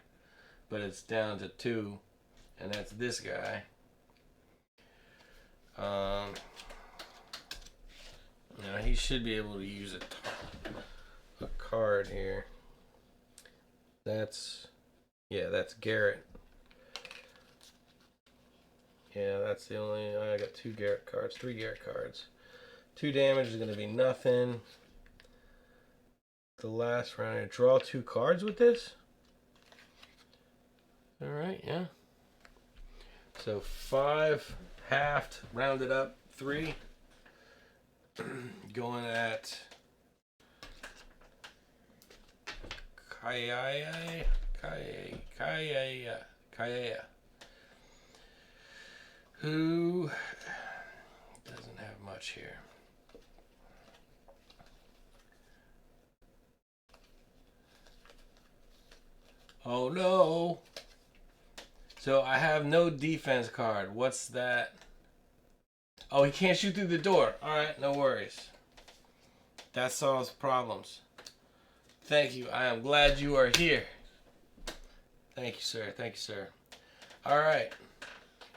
but it's down to 2, and that's this guy. Now he should be able to use a card here. That's Garrett. Yeah, that's the only. I got 2 Garrett cards, 3 Garrett cards. 2 damage is gonna be nothing. The last round, I draw 2 cards with this. All right, yeah. So 5 halved, rounded up 3. Going at Kaya. Who doesn't have much here. Oh no. So I have no defense card. What's that? Oh, he can't shoot through the door. Alright, no worries. That solves problems. Thank you. I am glad you are here. Thank you, sir. Thank you, sir. Alright.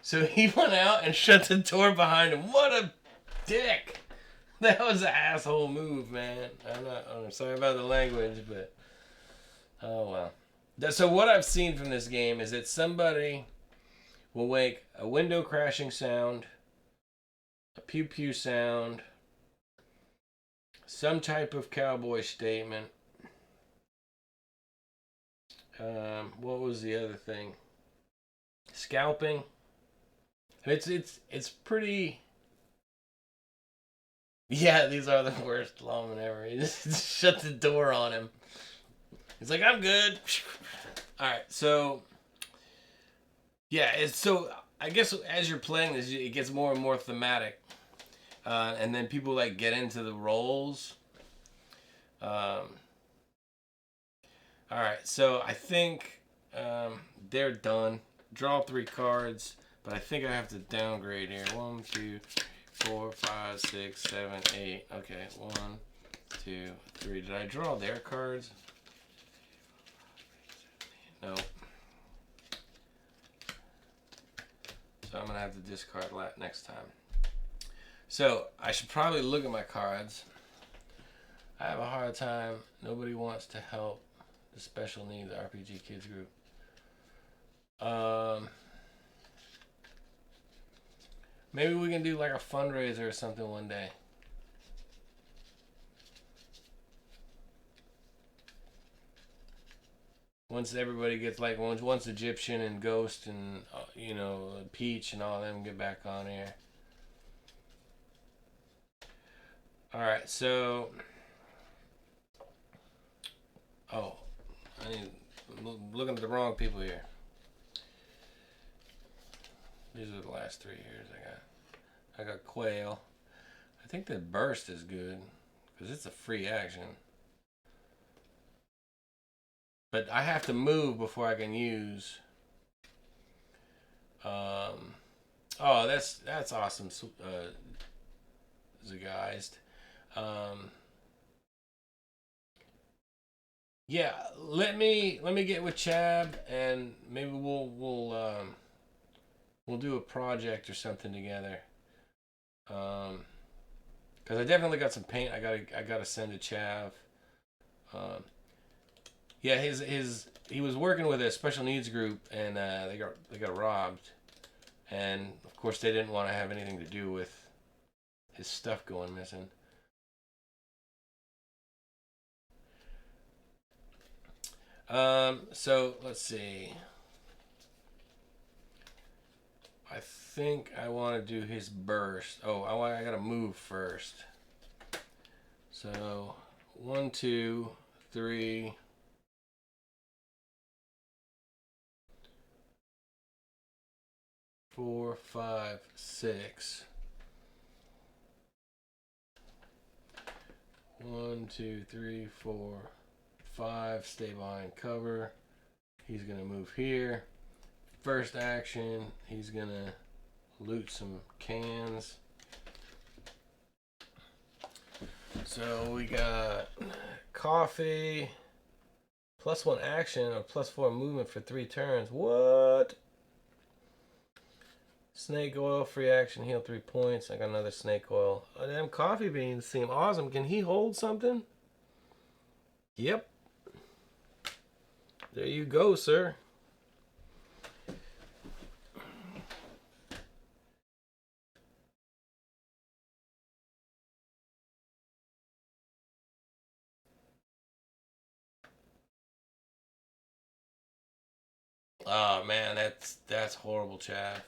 So he went out and shut the door behind him. What a dick. That was an asshole move, man. I'm sorry about the language, but oh well. So what I've seen from this game is that somebody will make a window crashing sound, a pew pew sound, some type of cowboy statement. What was the other thing? Scalping. It's pretty. Yeah, these are the worst lawmen ever. He just shut the door on him. He's like, I'm good. All right, so yeah, I guess as you're playing this, it gets more and more thematic, and then people like get into the roles. All right, so I think they're done. Draw 3 cards, but I think I have to downgrade here. 1, 2, 4, 5, 6, 7, 8. Okay, 1, 2, 3. Did I draw their cards? No. So I'm gonna have to discard next time. So I should probably look at my cards. I have a hard time. Nobody wants to help the special needs RPG kids group. Maybe we can do like a fundraiser or something one day. Once everybody gets like once Egyptian and Ghost and Peach and all them get back on here. All right, so I'm looking at the wrong people here. These are the last 3 years I got Quail. I think the Burst is good because it's a free action. But I have to move before I can use. Oh, that's awesome. Zegeist. Yeah, let me get with Chab and maybe we'll do a project or something together. Because I definitely got some paint. I gotta send to Chav. Yeah, he was working with a special needs group, and they got robbed, and of course they didn't want to have anything to do with his stuff going missing. So let's see. I think I want to do his burst. Oh, I gotta move first. So 1, 2, 3. 4, 5, 6. 1, 2, 3, 4, 5. Stay behind cover. He's gonna move here. First action, he's gonna loot some cans. So we got coffee, +1 action or +4 movement for 3 turns. What? Snake oil, free action, heal 3 points. I got another snake oil. Oh, them coffee beans seem awesome. Can he hold something? Yep. There you go, sir. Oh man, that's horrible, Chad.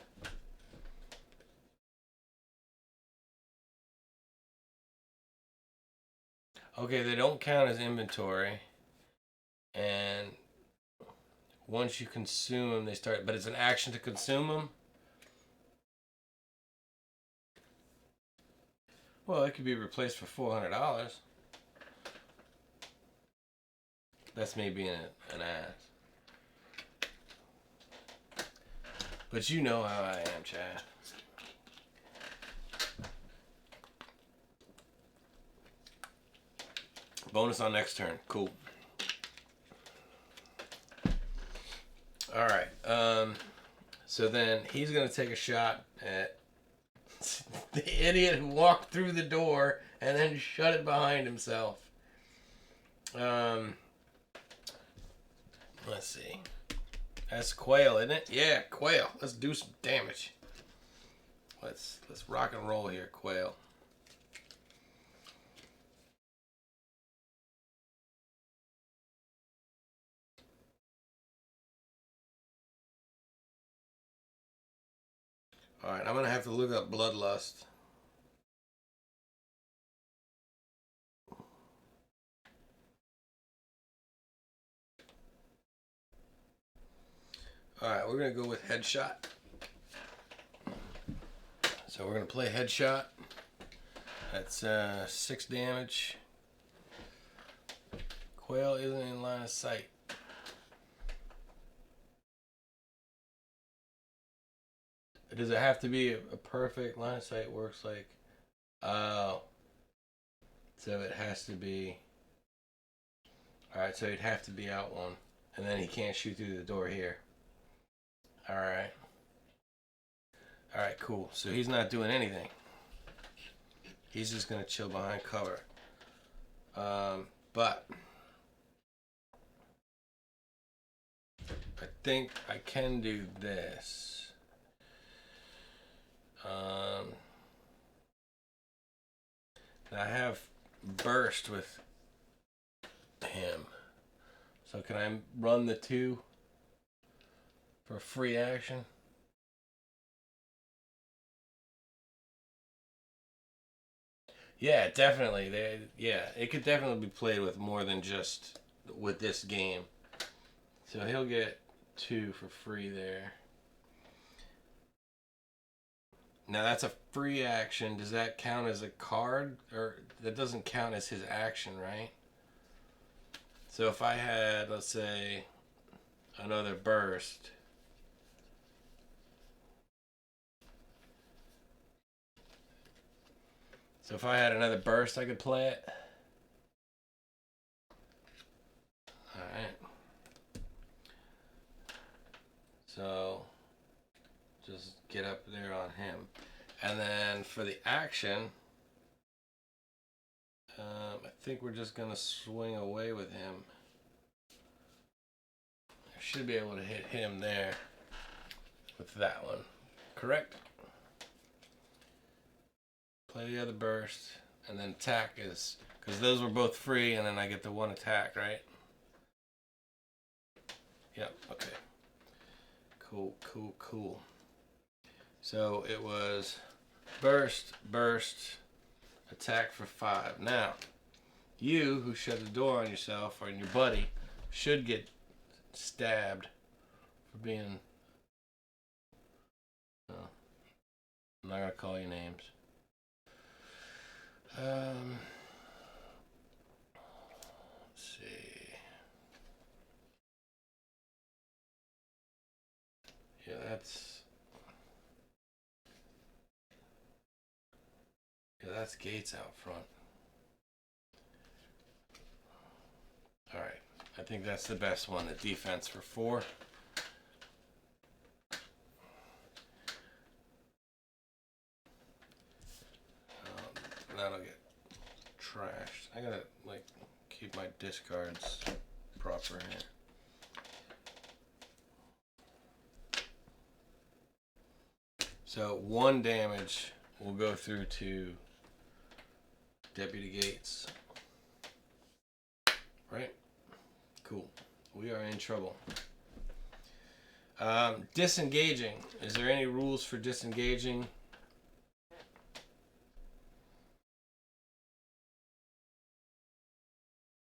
Okay, they don't count as inventory, and once you consume them, they start. But it's an action to consume them. Well, it could be replaced for $400. That's me being an ass. But you know how I am, Chad. Bonus on next turn. Cool. All right. So then he's gonna take a shot at the idiot who walked through the door and then shut it behind himself. Let's see. That's quail, isn't it? Yeah, quail. Let's do some damage. Let's rock and roll here, quail. All right, I'm gonna have to look up bloodlust. All right, we're gonna go with headshot. So we're gonna play headshot. That's 6 damage. Quail isn't in line of sight. Does it have to be a perfect line of sight? Works like, oh, so it has to be. All right, so he'd have to be out one, and then he can't shoot through the door here. All right. All right, cool. So he's not doing anything. He's just gonna chill behind cover. But I think I can do this. I have burst with him. So can I run the 2 for free action? Yeah, definitely. It could definitely be played with more than just with this game. So he'll get 2 for free there. Now that's a free action. Does that count as a card? Or that doesn't count as his action, right? So if I had, let's say, another burst. So if I had another burst, I could play it. Alright. So just get up there on him. And then for the action, I think we're just going to swing away with him. I should be able to hit him there with that one. Correct? Play the other burst, and then attack is... Because those were both free, and then I get the one attack, right? Yep, okay. Cool, cool, cool. So it was burst, attack for 5. Now, you who shut the door on yourself or your buddy should get stabbed for being... No, I'm not going to call you names. Let's see. Yeah, that's gates out front. All right, I think that's the best one. The defense for 4. That'll get trashed. I gotta keep my discards proper here. So 1 damage will go through to Deputy Gates. Right? Cool. We are in trouble. Disengaging. Is there any rules for disengaging?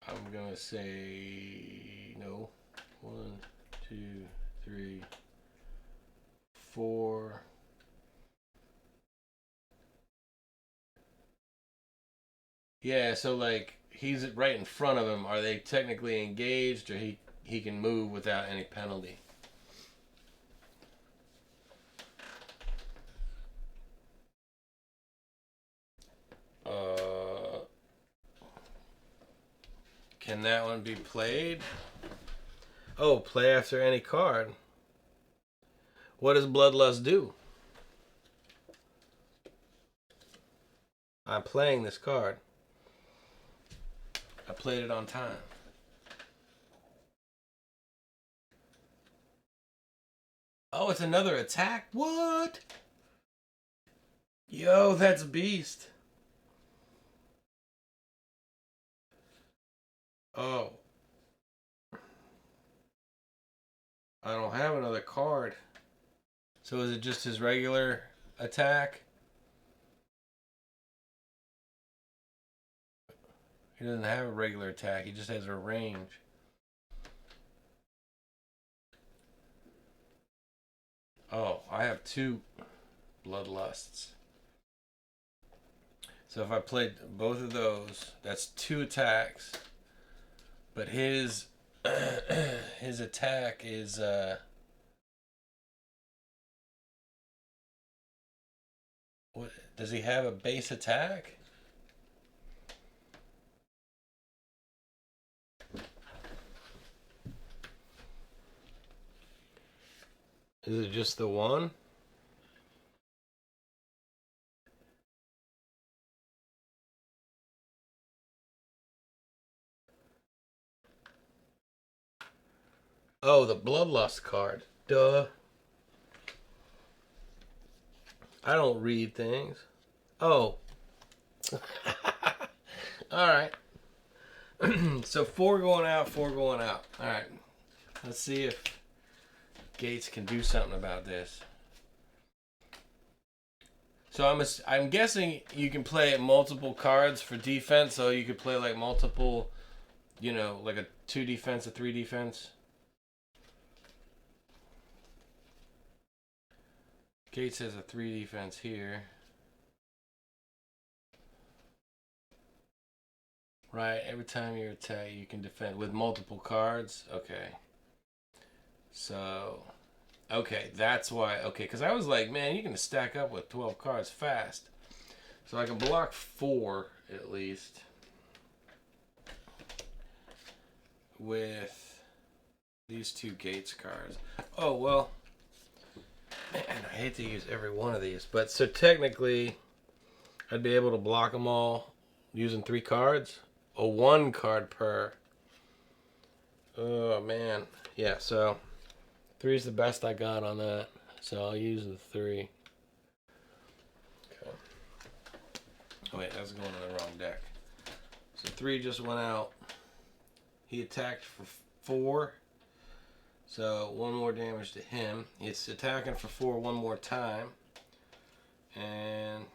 I'm going to say no. 1, 2, 3, 4. Yeah, so he's right in front of him. Are they technically engaged, or he can move without any penalty? Can that one be played? Oh, play after any card. What does Bloodlust do? I'm playing this card. I played it on time. Oh, it's another attack? What? Yo, that's beast. Oh. I don't have another card. So is it just his regular attack? He doesn't have a regular attack. He just has a range. Oh, I have 2 Bloodlusts. So if I played both of those, that's 2 attacks. But his his attack is what does he have, a base attack? Is it just the one? Oh, the Bloodlust card. Duh. I don't read things. Oh. Alright. So 4 going out, 4 going out. Alright. Let's see if Gates can do something about this. So I'm guessing you can play multiple cards for defense, so you could play multiple, like a 2 defense, a 3 defense. Gates has a 3 defense here. Right, every time you attack, you can defend with multiple cards. Okay. So, okay, that's why. Okay, because I was like, man, you can stack up with 12 cards fast. So I can block 4 at least with these 2 Gates cards. Oh, well, man, I hate to use every one of these. But so technically, I'd be able to block them all using 3 cards? Oh, 1 card per. Oh, man. Yeah, so 3 is the best I got on that. So I'll use the 3. Okay. Oh, wait, that's going in the wrong deck. So 3 just went out. He attacked for 4. So 1 more damage to him. It's attacking for 4 one more time. And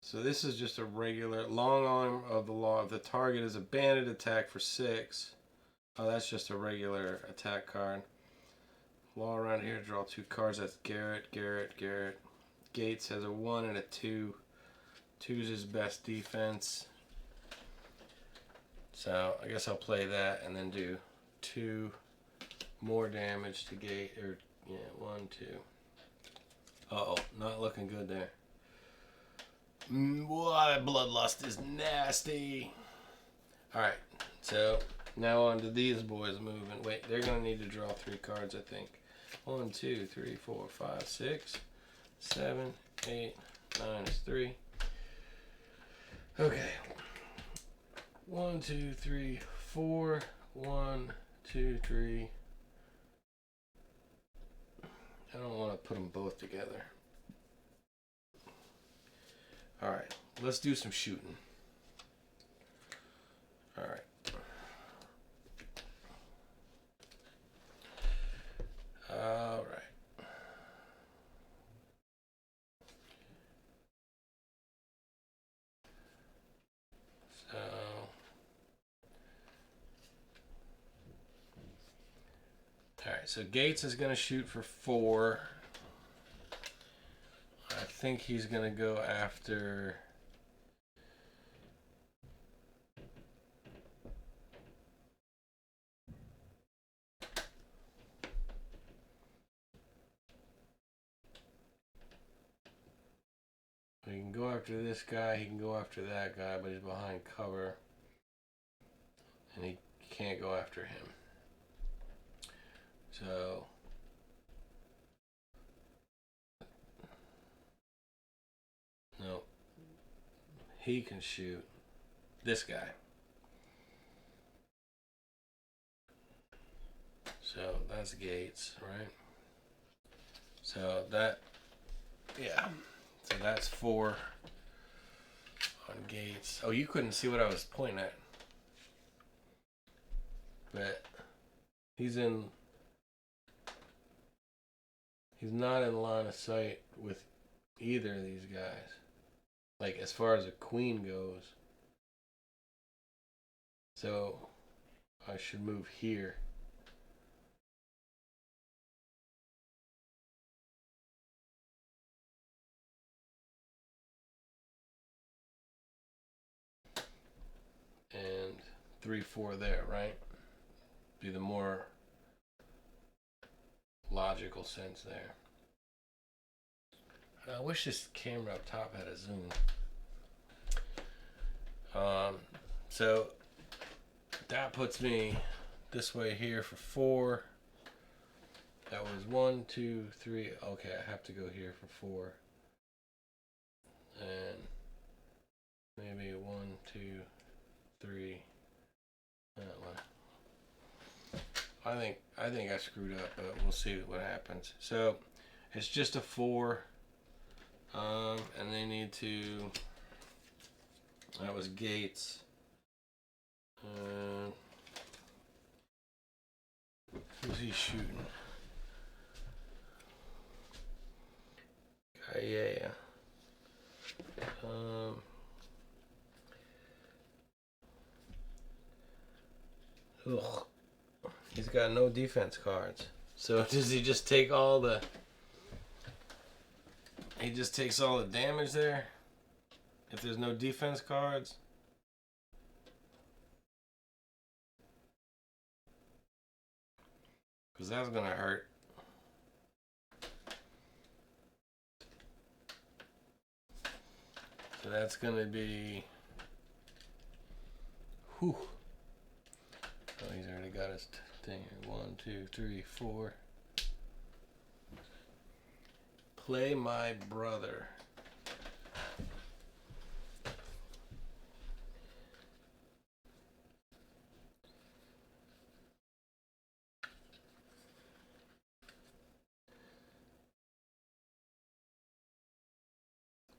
so this is just a regular long arm of the law. If the target is a bandit, attack for 6. Oh, that's just a regular attack card. Law around here, draw 2 cards. That's Garrett. Gates has a 1 and a 2. 2's his best defense. So I guess I'll play that and then do 2 more damage to Gate. Or yeah, 1, 2. Uh-oh, not looking good there. Boy, bloodlust is nasty. Alright, so now on to these boys moving. Wait, they're going to need to draw 3 cards, I think. 1, 2, 3, 4, 5, 6, 7, 8, 9 is 3. Okay. 1, 2, 3, 4. 1, 2, 3. I don't want to put them both together. Alright, let's do some shooting. Alright. Alright. So alright, so Gates is gonna shoot for 4. I think he's gonna go after he can go after this guy, he can go after that guy, but he's behind cover. And he can't go after him. So no. He can shoot this guy. So that's Gates, right? So that, yeah. So that's 4 on Gates. Oh, you couldn't see what I was pointing at. But he's not in line of sight with either of these guys. Like as far as a queen goes. So I should move here. And 3, 4 there, right? Be the more logical sense there. I wish this camera up top had a zoom. So that puts me this way here for 4. That was 1, 2, 3. Okay, I have to go here for 4. And maybe 1, 2, 3. That one. I think I screwed up, but we'll see what happens. So it's just a 4. And they need to. That was Gates. Who's he shooting? Yeah. Ugh. He's got no defense cards. So does he just take all the... He just takes all the damage there? If there's no defense cards? Because that's going to hurt. So that's going to be... Whew. Oh, he's already got his... thing here. 1, 2, 3, 4. Play my brother.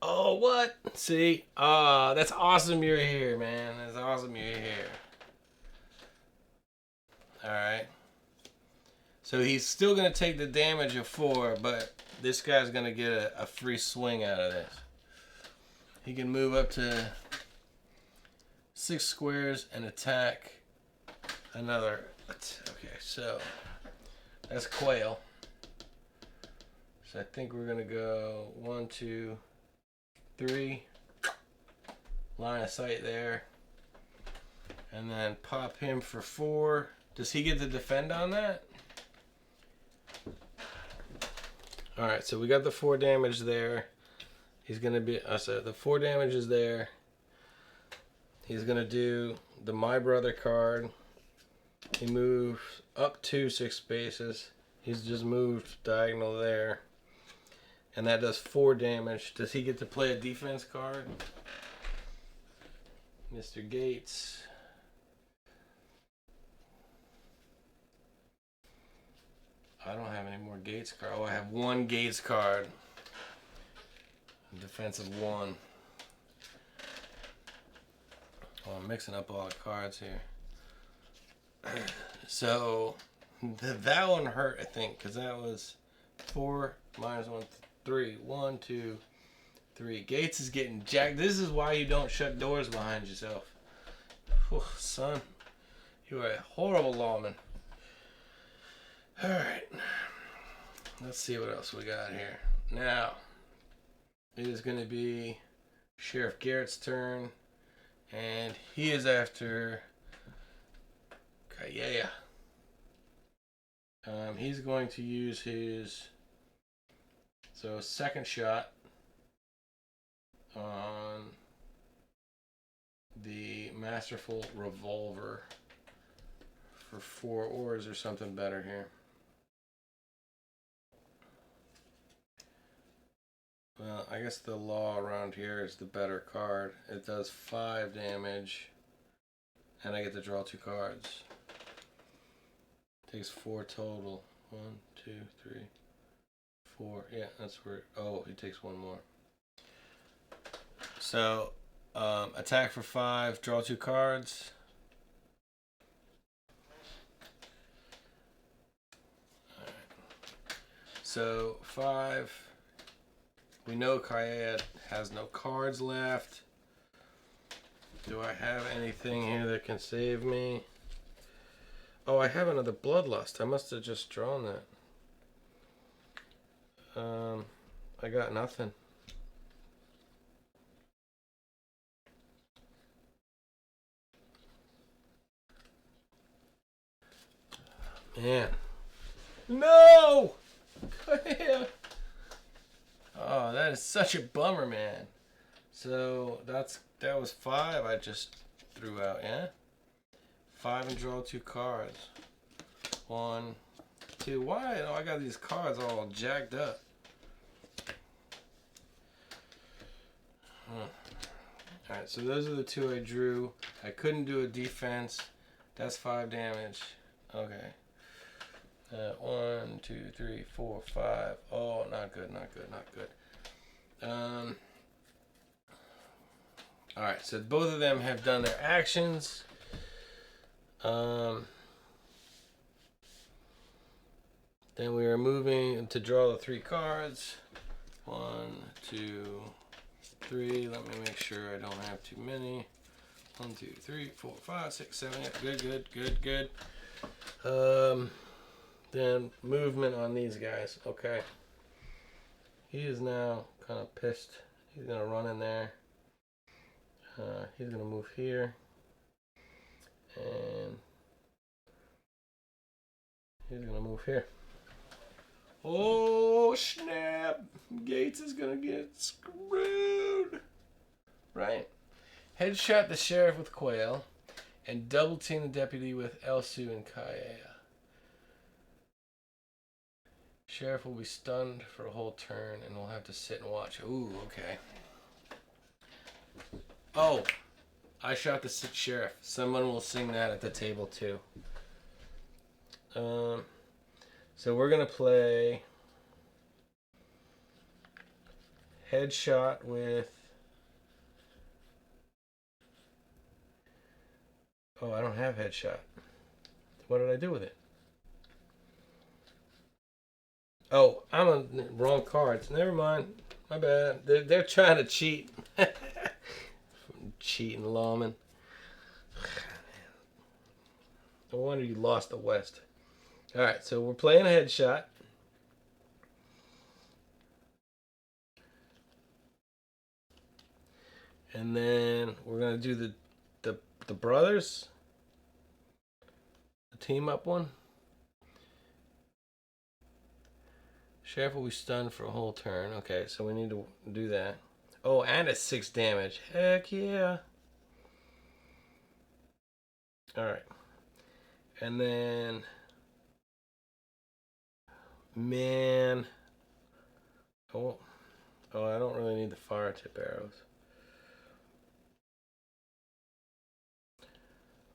Oh, what? See? That's awesome you're here, man. That's awesome you're here. Alright. So he's still going to take the damage of 4, but this guy's going to get a free swing out of this. He can move up to 6 squares and attack another. Okay, so that's Quail. So I think we're going to go 1, 2, 3. Line of sight there. And then pop him for 4. Does he get to defend on that? Alright, so we got the 4 damage there. He's going to be... so the 4 damage is there. He's going to do the My Brother card. He moves up 2 6 spaces. He's just moved diagonal there. And that does 4 damage. Does he get to play a defense card? Mr. Gates. I don't have any more Gates card. Oh, I have 1 Gates card. Defensive 1. Oh, I'm mixing up all the cards here. So, that one hurt, I think, because that was 4 minus 1, 3. 1, 2, 3. Gates is getting jacked. This is why you don't shut doors behind yourself. Whew, son, you are a horrible lawman. Alright. Let's see what else we got here. Now, it is going to be Sheriff Garrett's turn. And he is after Kayea. He's going to use his second shot on the Masterful Revolver for 4 ores or something better here. Well, I guess the law around here is the better card. It does 5 damage, and I get to draw 2 cards. Takes 4 total. 1, 2, 3, 4. Yeah, that's where. Oh, he takes 1 more. So, attack for 5, draw 2 cards. All right. So 5. We know Kayea has no cards left. Do I have anything here that can save me? Oh, I have another Bloodlust. I must have just drawn that. I got nothing. Man. No! Kayea! Oh, that is such a bummer, man. So that was 5 I just threw out, yeah? 5 and draw 2 cards. 1, 2. Why? Oh, I got these cards all jacked up. Alright, so those are the 2 I drew. I couldn't do a defense. That's 5 damage. Okay. 1, 2, 3, 4, 5. Oh, not good, not good, not good. Alright, so both of them have done their actions. Then we are moving to draw the 3 cards. 1, 2, 3. Let me make sure I don't have too many. 1, 2, 3, 4, 5, 6, 7, 8. Good, good, good, good. Then movement on these guys. Okay. He is now kind of pissed. He's going to run in there. He's going to move here. And he's going to move here. Oh, snap. Gates is going to get screwed. Right? Headshot the sheriff with Quail and double team the deputy with Elsu and Kayea. Sheriff will be stunned for a whole turn and will have to sit and watch. Ooh, okay. Oh, I shot the sheriff. Someone will sing that at the table too. So we're gonna play headshot with. Oh, I don't have headshot. What did I do with it? Oh, I'm on the wrong cards. Never mind. My bad. They're trying to cheat. Cheating lawman. No wonder you lost the West. Alright, so we're playing a headshot. And then we're gonna do the brothers. The team up one. Sheriff will be stunned for a whole turn. Okay, so we need to do that. Oh, and it's 6 damage. Heck yeah. Alright. And then... Man. Oh, I don't really need the fire tip arrows.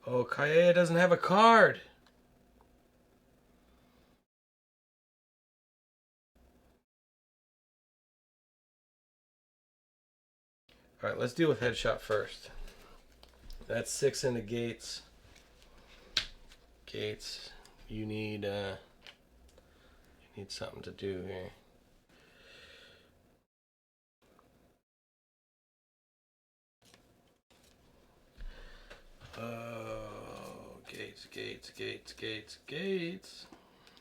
Oh, Kaye doesn't have a card. Alright, let's deal with headshot first. That's 6 into Gates. Gates, you need something to do here. Oh, Gates.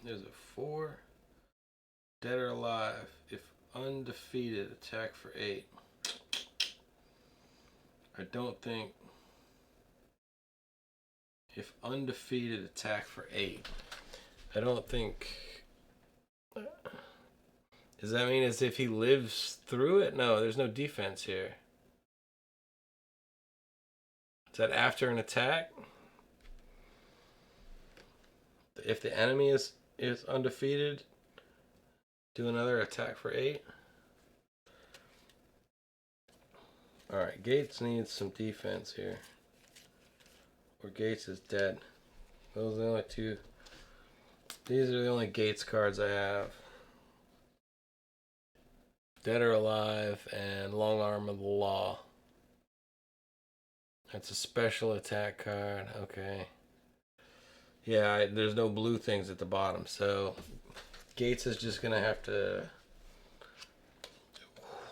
There's a 4. Dead or alive. If undefeated, attack for 8. I don't think. If undefeated, attack for 8. I don't think. Does that mean as if he lives through it? No, there's no defense here. Is that after an attack? If the enemy is undefeated, do another attack for 8. Alright, Gates needs some defense here. Or Gates is dead. Those are the only 2. These are the only Gates cards I have. Dead or Alive and Long Arm of the Law. That's a special attack card. Okay. Yeah, there's no blue things at the bottom, so Gates is just gonna have to.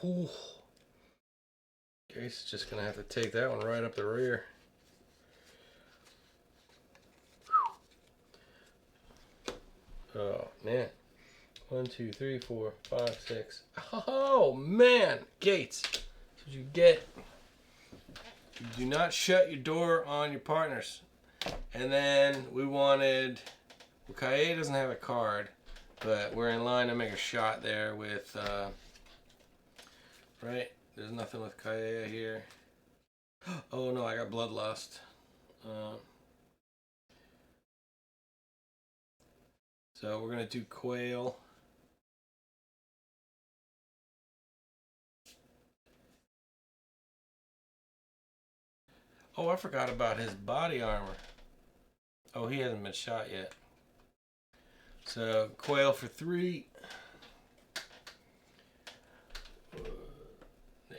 Whew. Gates is just gonna have to take that one right up the rear. Oh man. 1, 2, 3, 4, 5, 6. Oh man, Gates. That's what you get. You do not shut your door on your partners. And then we wanted. Well, Kaye doesn't have a card, but we're in line to make a shot there with. Right? There's nothing with Kaye here. Oh no, I got Bloodlust. So we're gonna do Quail. Oh, I forgot about his body armor. Oh, he hasn't been shot yet. So, Quail for 3. Yeah.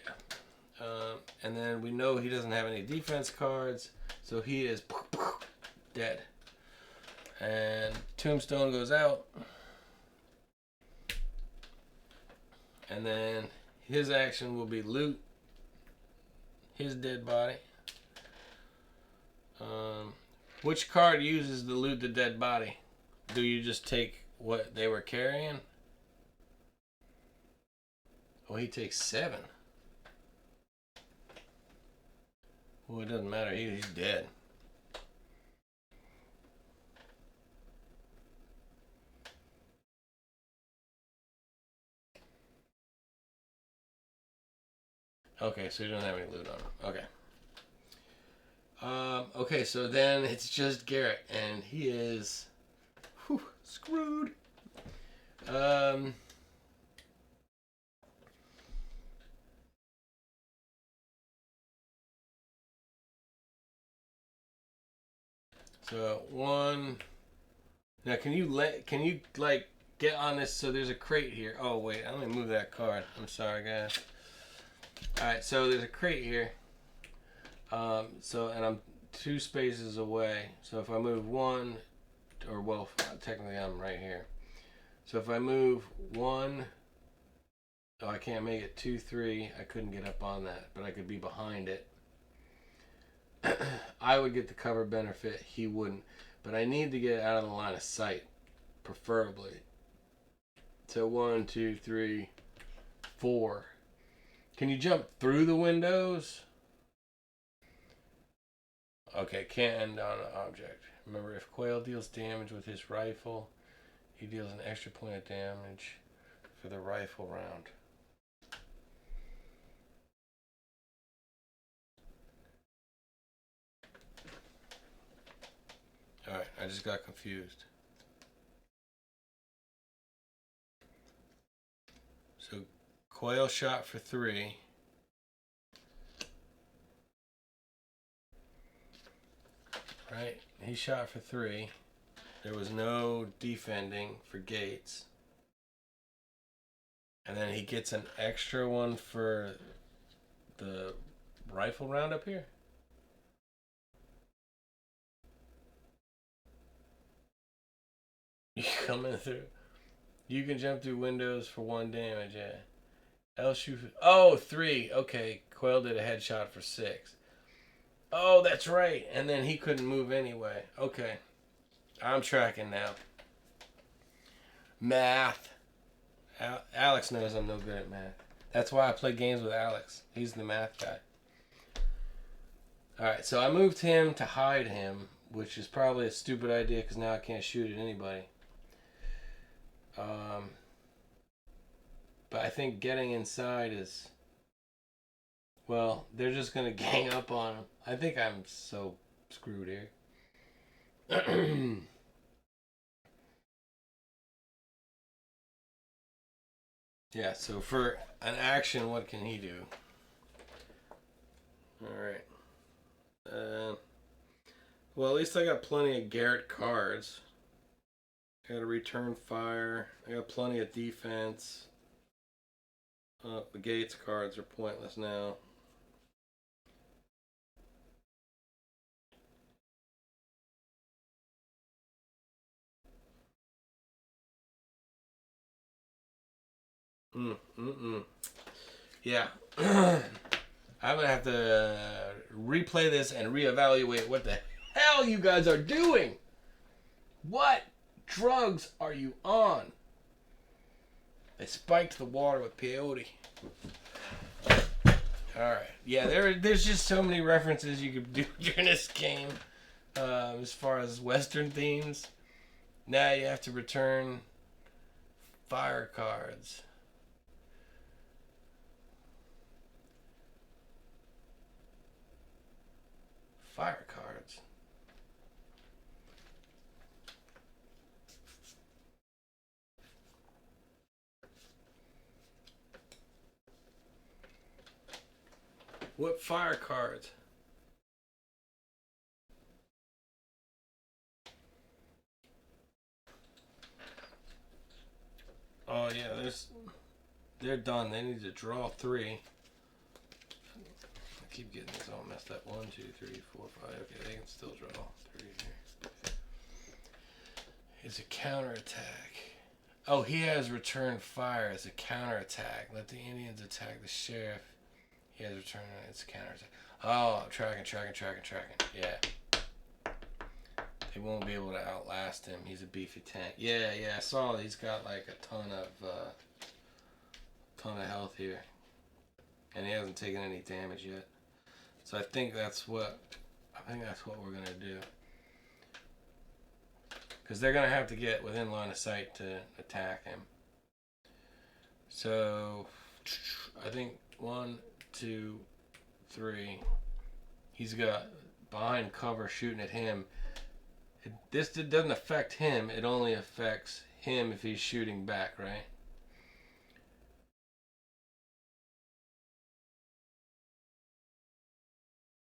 And then we know he doesn't have any defense cards, so he is dead. And Tombstone goes out. And then his action will be loot his dead body. Which card uses the loot the dead body? Do you just take what they were carrying? Oh, he takes 7. Well, it doesn't matter. He's dead. Okay, so he doesn't have any loot on him. Okay. Okay, so then it's just Garrett, and he is screwed. So one. Now, can you like get on this? So there's a crate here. Oh wait, let me move that card. I'm sorry, guys. All right, so there's a crate here. And I'm 2 spaces away. So if I move one, or well, technically I'm right here. So if I move one, oh, I can't make it 2, 3. I couldn't get up on that, but I could be behind it. I would get the cover benefit. He wouldn't. But I need to get out of the line of sight, preferably. So 1, 2, 3, 4. Can you jump through the windows? Okay, can't end on an object. Remember, if Quail deals damage with his rifle, he deals an extra point of damage for the rifle round. Alright, I just got confused. So, Quail shot for 3. Right? He shot for 3. There was no defending for Gates. And then he gets an extra one for the rifle round up here. You coming through? You can jump through windows for 1 damage, yeah. Else shoot. Oh, 3. Okay, Quail did a headshot for 6. Oh, that's right. And then he couldn't move anyway. Okay. I'm tracking now. Math. Alex knows I'm no good at math. That's why I play games with Alex. He's the math guy. Alright, so I moved him to hide him, which is probably a stupid idea because now I can't shoot at anybody. But I think getting inside is... Well, they're just going to gang up on him. I think I'm so screwed here. Yeah, so for an action, what can he do? Alright. Well, at least I got plenty of Garrett cards. I got a return fire. I got plenty of defense. The Gates cards are pointless now. Yeah. I'm gonna have to replay this and reevaluate what the hell you guys are doing. What drugs are you on? They spiked the water with peyote. Alright. Yeah, there's just so many references you could do during this game. As far as Western themes. Now you have to return fire cards. Fire cards. What fire cards? Oh yeah, they're done. They need to draw 3. I keep getting this all messed up. 1, 2, 3, 4, 5. Okay, they can still draw 3 here. It's a counterattack. Oh, he has return fire as a counterattack. Let the Indians attack the sheriff. He has return. It's a counterattack. Oh, I'm tracking. Yeah. They won't be able to outlast him. He's a beefy tank. Yeah. I saw he's got like a ton of health here, and he hasn't taken any damage yet. So I think that's what we're gonna do, because they're gonna have to get within line of sight to attack him. So I think 1, 2, 3. He's got behind cover shooting at him. This doesn't affect him. It only affects him if he's shooting back, right?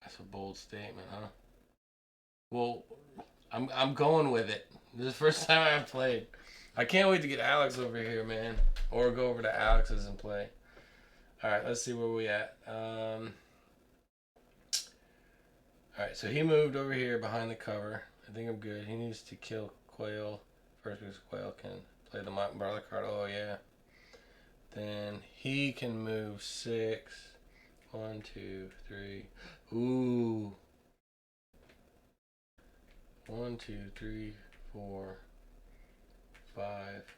That's a bold statement, huh? Well, I'm going with it. This is the first time I've played. I can't wait to get Alex over here, man. Or go over to Alex's and play. Alright, let's see where we at. Alright, so he moved over here behind the cover. I think I'm good. He needs to kill Quail first because Quail can play the Mountain Brawler card. Oh, yeah. Then he can move 6. 1, 2, 3. Ooh. 1, 2, 3, 4, 5,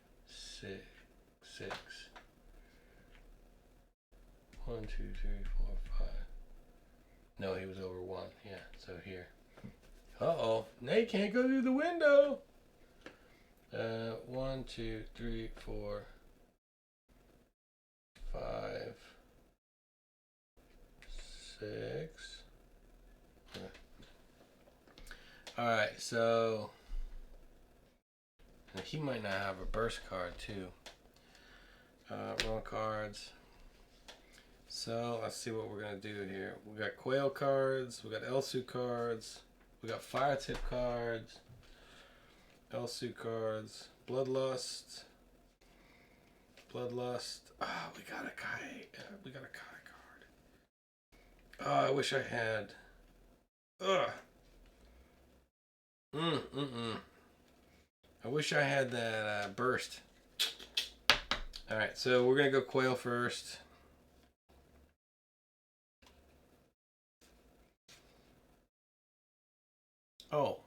6, 6. 1, 2, 3, 4, 5. No, he was over 1. Yeah, so here. Uh-oh. Now you can't go through the window. 1, 2, 3, 4, 5, 6. Alright, so he might not have a burst card too. Wrong cards. So let's see what we're gonna do here. We got Quail cards, we got Elsu cards, we got Fire Tip cards, Elsu cards, Bloodlust. Ah, we got a Kai. We got a Kai card. Oh, I wish I had. Ugh. I wish I had that burst. Alright, so we're going to go Quail first. Oh.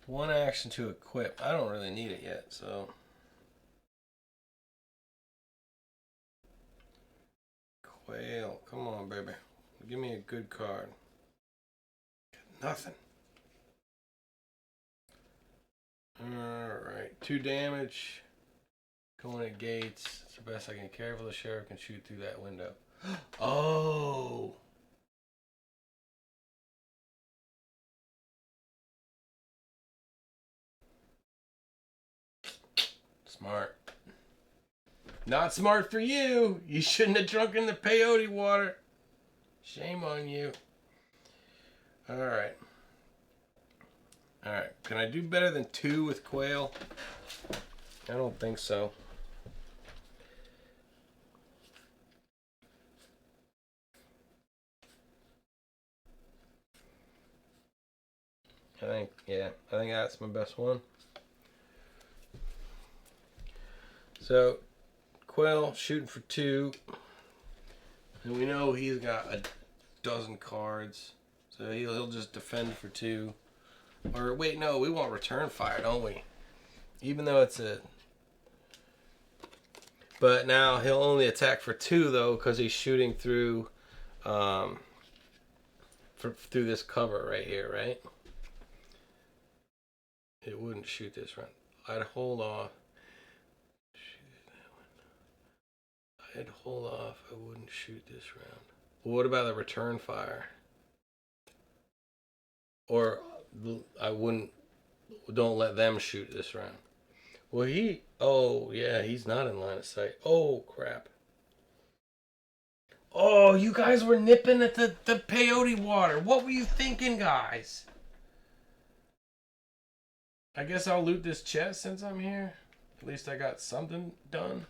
1 action to equip. I don't really need it yet, so. Quail. Come on, baby. Give me a good card. Nothing. Alright. 2 damage. Going at gates. It's the best I can. Careful, the sheriff can shoot through that window. Oh! Smart. Not smart for you. You shouldn't have drunk in the peyote water. Shame on you. Alright. Alright. Can I do better than 2 with Quail? I don't think so. I think that's my best one. So, Quail shooting for 2. And we know he's got a dozen cards. So he'll just defend for 2. Or wait, no, we want return fire, don't we? Even though it's a... But now he'll only attack for 2 though, because he's shooting through through this cover right here, right? It wouldn't shoot this round. I'd hold off. I'd hold off. I wouldn't shoot this round. Well, what about the return fire? Or I wouldn't. Don't let them shoot this round. Well, oh yeah, he's not in line of sight. Oh crap. Oh, you guys were nipping at the peyote water. What were you thinking, guys? I guess I'll loot this chest since I'm here. At least I got something done.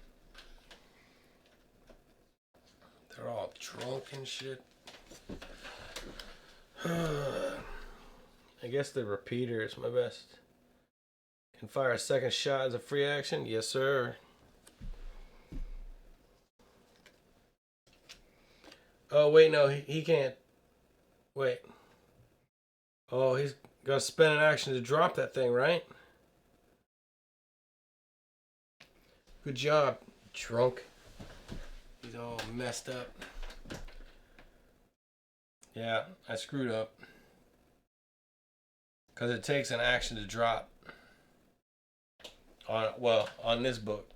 They're all drunk and shit. I guess the repeater is my best. Can fire a second shot as a free action? Yes, sir. Oh, wait, no, he can't. Wait. Oh, he's got to spend an action to drop that thing, right? Good job, drunk. He's all messed up. Yeah, I screwed up. Because it takes an action to drop. On this book,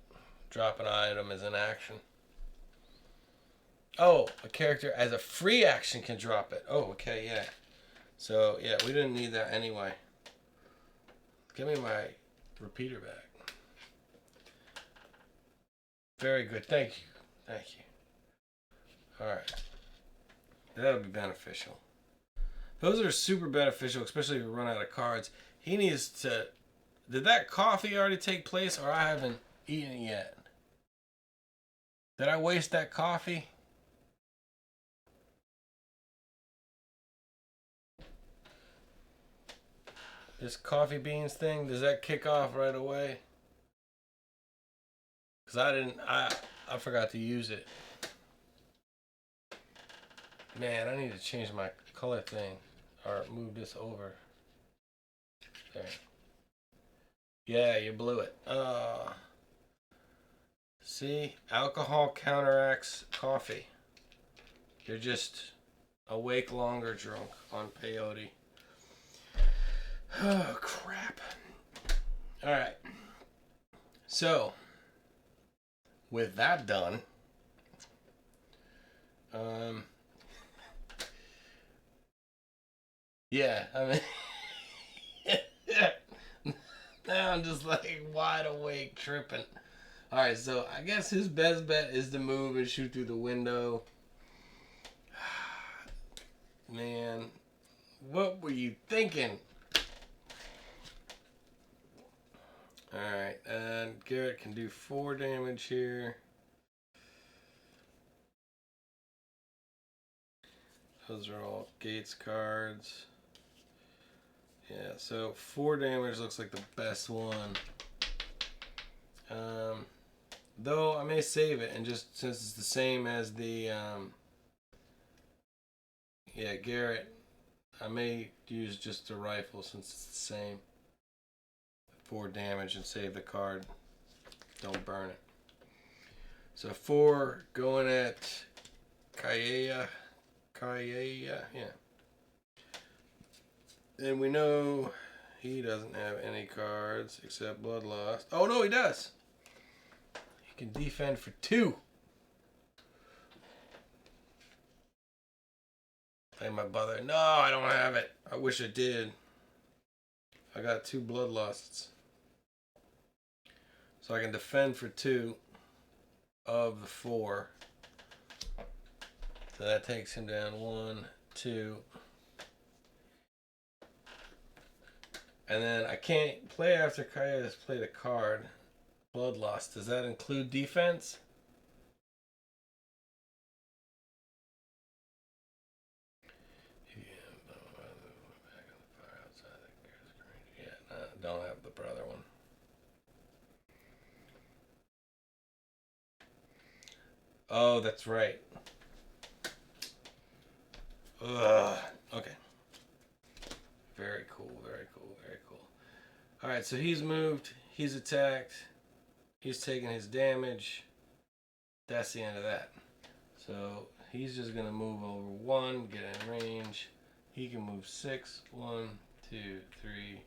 drop an item is an action. Oh, a character as a free action can drop it. Oh, okay, yeah. So, yeah, we didn't need that anyway. Give me my repeater back. Very good. Thank you. Thank you. All right. That'll be beneficial. Those are super beneficial, especially if you run out of cards. He needs to... Did that coffee already take place, or I haven't eaten it yet? Did I waste that coffee? This coffee beans thing, does that kick off right away? Because I forgot to use it. Man, I need to change my color thing. Or move this over. There. Yeah, you blew it. See? Alcohol counteracts coffee. You're just awake longer drunk on peyote. Oh, crap. Alright. So, with that done, yeah, I mean, now I'm just like wide awake tripping. Alright, so I guess his best bet is to move and shoot through the window. Man, what were you thinking? Alright, and Garrett can do 4 damage here. Those are all Gates cards. Yeah, so 4 damage looks like the best one. Though I may save it, and just since it's the same as the yeah, Garrett, I may use just the rifle since it's the same. 4 damage and save the card. Don't burn it. So 4 going at Kaya, yeah. And we know he doesn't have any cards except Bloodlust. Oh no, he does. He can defend for 2. Hey, my brother. No, I don't have it. I wish I did. I got 2 Bloodlusts. So I can defend for 2 of the 4. So that takes him down 1, 2. And then I can't play after Kaya has played a card. Bloodlust. Does that include defense? Yeah, no, don't have the brother one. Oh, that's right. Ugh. Okay. Very cool, very cool, very cool. Alright, so he's moved. He's attacked. He's taking his damage. That's the end of that. So he's just going to move over 1, get in range. He can move 6. 1, 2, 3,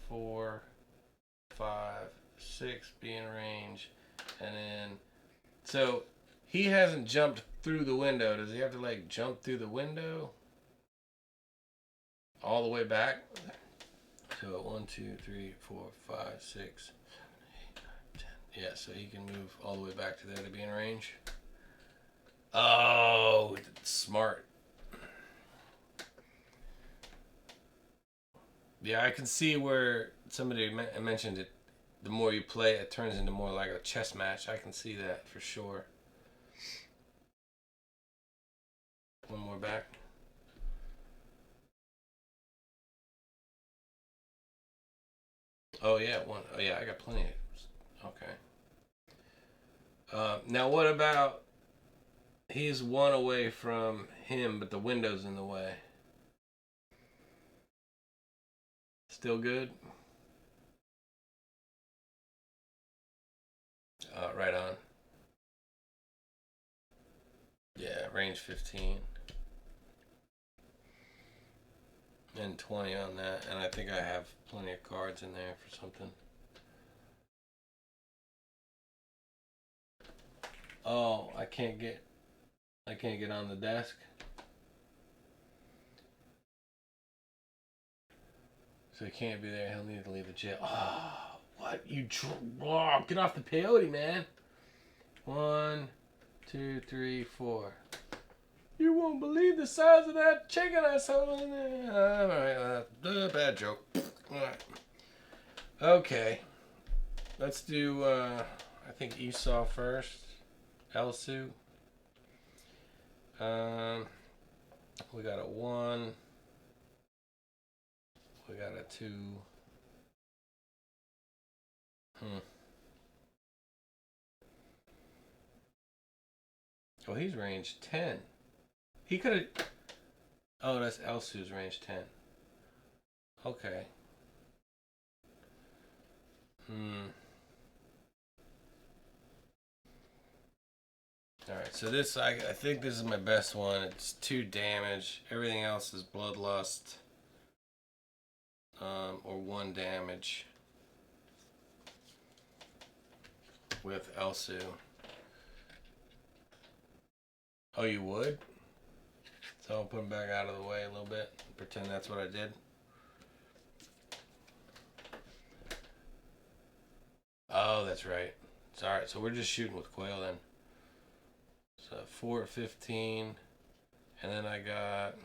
4, 5, 6. Be in range. And then... So he hasn't jumped through the window. Does he have to like jump through the window? All the way back? So 1, 2, 3, 4, 5, 6, 7, 8, 9, 10. Yeah, so he can move all the way back to there to be in range. Oh, smart. Yeah, I can see where somebody mentioned it. The more you play, it turns into more like a chess match. I can see that for sure. One more back. Oh yeah, 1. Oh yeah, I got plenty. Okay. Now what about? He's 1 away from him, but the window's in the way. Still good? Right on. Yeah, range 15. And 20 on that. And I think I have plenty of cards in there for something. Oh, I can't get on the desk. So he can't be there. He'll need to leave the jail. Oh, what? Oh, get off the peyote, man. 1, 2, 3, 4. You won't believe the size of that chicken I saw in there. Alright, bad joke. Alright. Okay. Let's do, I think Esau first. Elsu. We got a 1. We got a 2. Oh, he's range 10. He could have... Oh, that's Elsu's range 10. Okay. Alright, so this, I think this is my best one. It's 2 damage. Everything else is Bloodlust. Or 1 damage. With Elsu. Oh, you would? So I'll put him back out of the way a little bit. Pretend that's what I did. Oh, that's right. It's alright, so we're just shooting with Quail then. So 4 at 15. And then I got...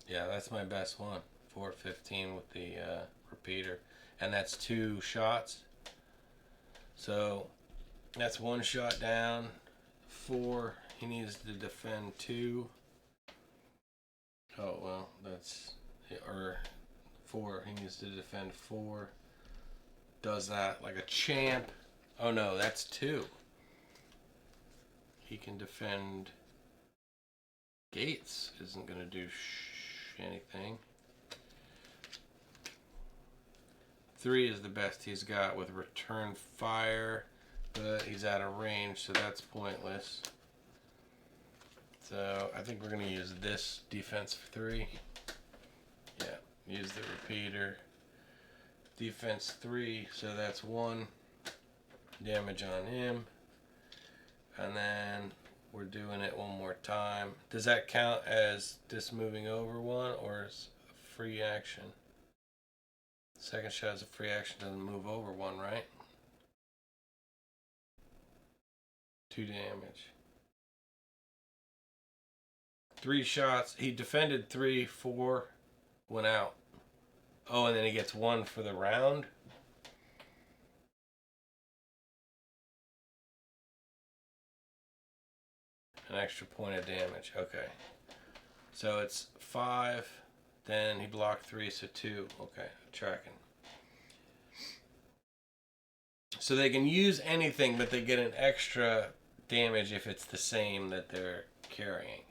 Yeah, that's my best one. 4 at 15 with the repeater. And that's 2 shots. So that's 1 shot down. 4, he needs to defend 2. Oh, well, that's... Or 4, he needs to defend 4. Does that like a champ. Oh no, that's 2. He can defend... Gates isn't going to do anything. 3 is the best he's got with return fire, but he's out of range, so that's pointless. So I think we're going to use this defense for 3. Yeah, use the repeater. Defense 3, so that's 1 damage on him. And then we're doing it one more time. Does that count as this moving over 1 or is a free action? Second shot is a free action, doesn't move over 1, right? 2 damage. 3 shots. He defended 3, 4, went out. Oh, and then he gets 1 for the round. An extra point of damage. Okay. So it's 5. Then he blocked 3, so 2. Okay, tracking. So they can use anything, but they get an extra damage if it's the same that they're carrying.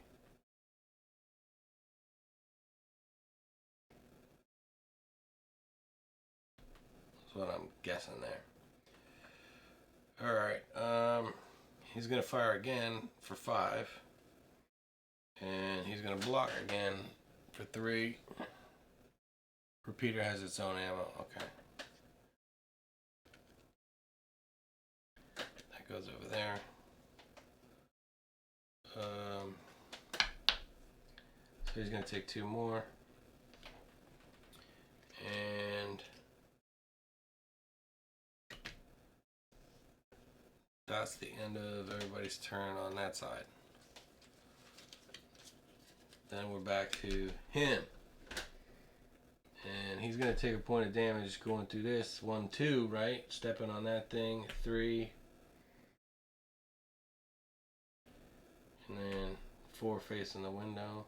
That's what I'm guessing there. Alright, he's going to fire again for 5. And he's going to block again for 3. Repeater has its own ammo. Okay. That goes over there. So he's going to take 2 more. And that's the end of everybody's turn on that side. Then we're back to him. And he's going to take a point of damage going through this. 1, 2, right? Stepping on that thing. 3. And then 4 facing the window.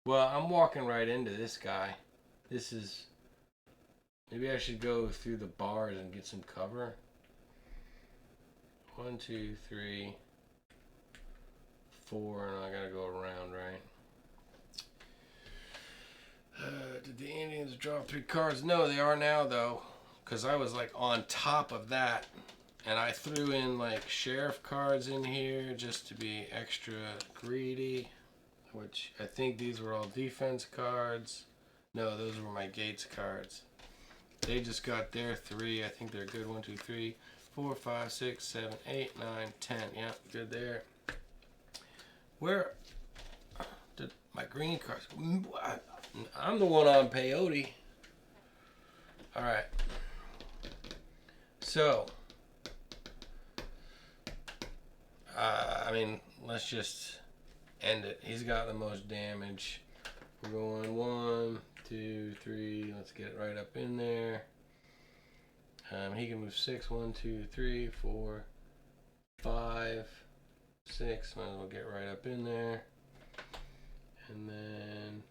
Well, I'm walking right into this guy. This is... Maybe I should go through the bars and get some cover. 1, 2, 3, 4, and I gotta go around, right? Did the Indians drop 3 cards? No, they are now, though. Because I was, like, on top of that. And I threw in, like, sheriff cards in here just to be extra greedy. Which, I think these were all defense cards. No, those were my Gates cards. They just got their 3. I think they're good. 1, 2, 3, 4, 5, 6, 7, 8, 9, 10. Yeah, good there. Where did my green cards... I'm the one on peyote. All right. So, I mean, let's just end it. He's got the most damage. We're going 1, 2, 3. Let's get it right up in there. He can move 6. 1, 2, 3, 4, 5, 6. Might as well get right up in there. And then,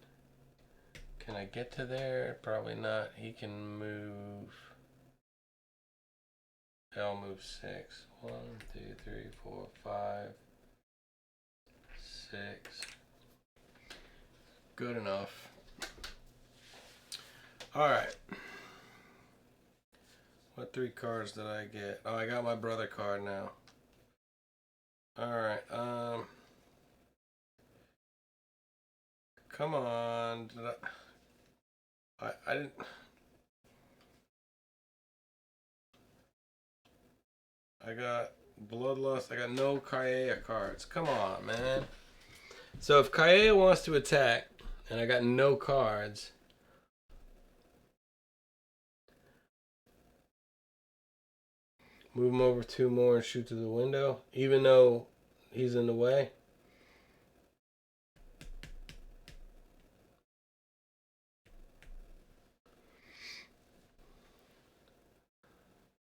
can I get to there? Probably not. He can move. I'll move 6. 1, 2, 3, 4, 5, 6. Good enough. Alright. What 3 cards did I get? Oh, I got my brother card now. Alright, come on. Did I didn't. I got Bloodlust. I got no Kaea cards. Come on, man. So if Kaea wants to attack, and I got no cards, move him over 2 more and shoot through the window, even though he's in the way.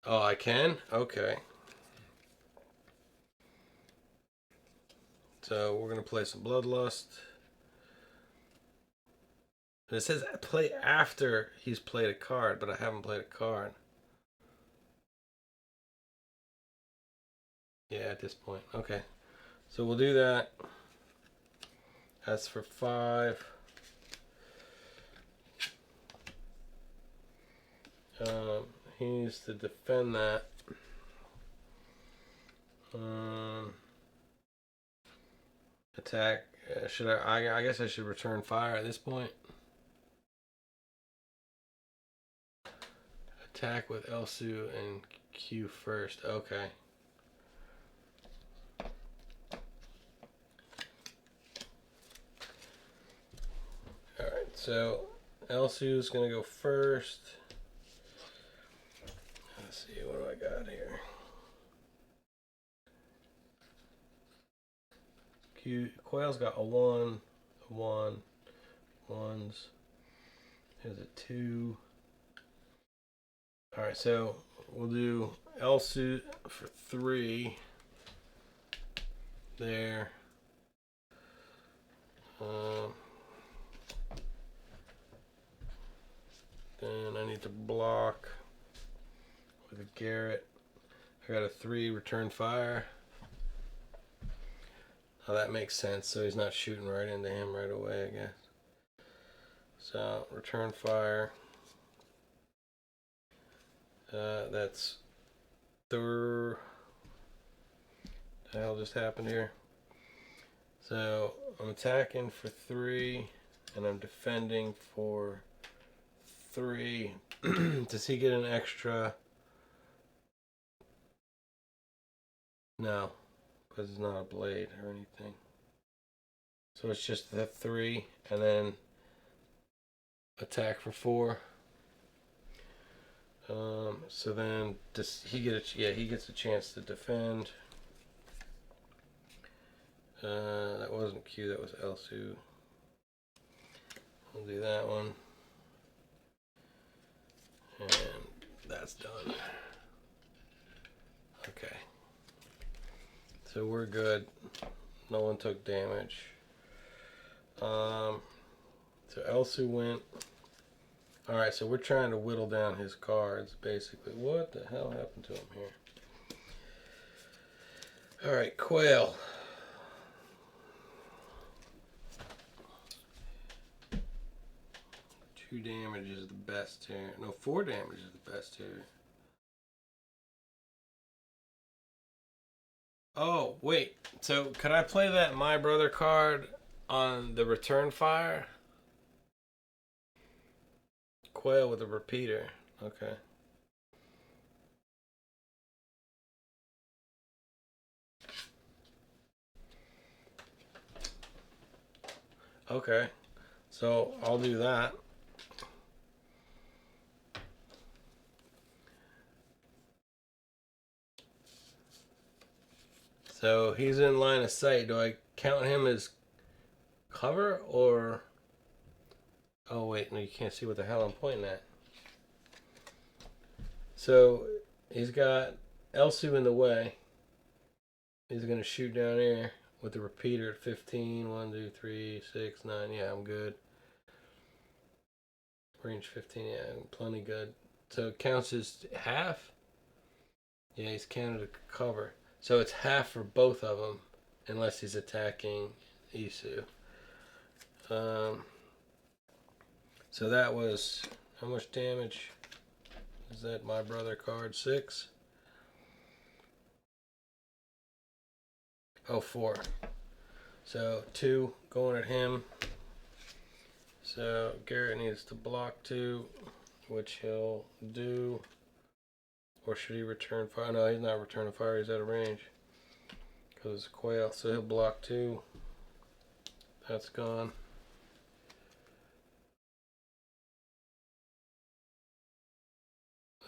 Oh, I can? Okay. So we're going to play some Bloodlust. And it says play after he's played a card, but I haven't played a card. Yeah, at this point. Okay. So we'll do that. That's for 5. He needs to defend that. Attack. Should I guess I should return fire at this point. Attack with Elsu and Q first. Okay. Alright, so Elsu's gonna go first. Let's see, what do I got here? Quail's got a 1, a 1, 1s. Here's a 2. Alright, so we'll do Elsu for 3. There. Then I need to block with a Garrett. I got a 3, return fire. Oh, that makes sense. So he's not shooting right into him right away, I guess. So, return fire. That's the hell just happened here. So, I'm attacking for 3, and I'm defending for 3. Does he get an extra? No, because it's not a blade or anything. So it's just the 3, and then attack for 4. So then does he get he gets a chance to defend. That wasn't Q, that was Elsu. We'll do that one. And that's done. Okay. So we're good. No one took damage. So Elsu went. Alright, so we're trying to whittle down his cards, basically. What the hell happened to him here? Alright, Quail. 2 damage is the best here. No, 4 damage is the best here. Oh, wait. So, could I play that My Brother card on the return fire? Quail with a repeater. Okay. Okay. So, I'll do that. So he's in line of sight. Do I count him as cover or? Oh wait, no, you can't see what the hell I'm pointing at. So he's got Elsu in the way. He's gonna shoot down here with the repeater at 15. 1, 2, 3, 6, 9. Yeah, I'm good. Range 15. Yeah, I'm plenty good. So it counts as half. Yeah, he's counted a cover. So it's half for both of them, unless he's attacking Isu. So that was how much damage? Is that my brother card? 6? Oh, 4. So 2 going at him. So Garrett needs to block 2, which he'll do. Or should he return fire? No, he's not returning fire. He's out of range. Because it's quail. So he'll block 2. That's gone.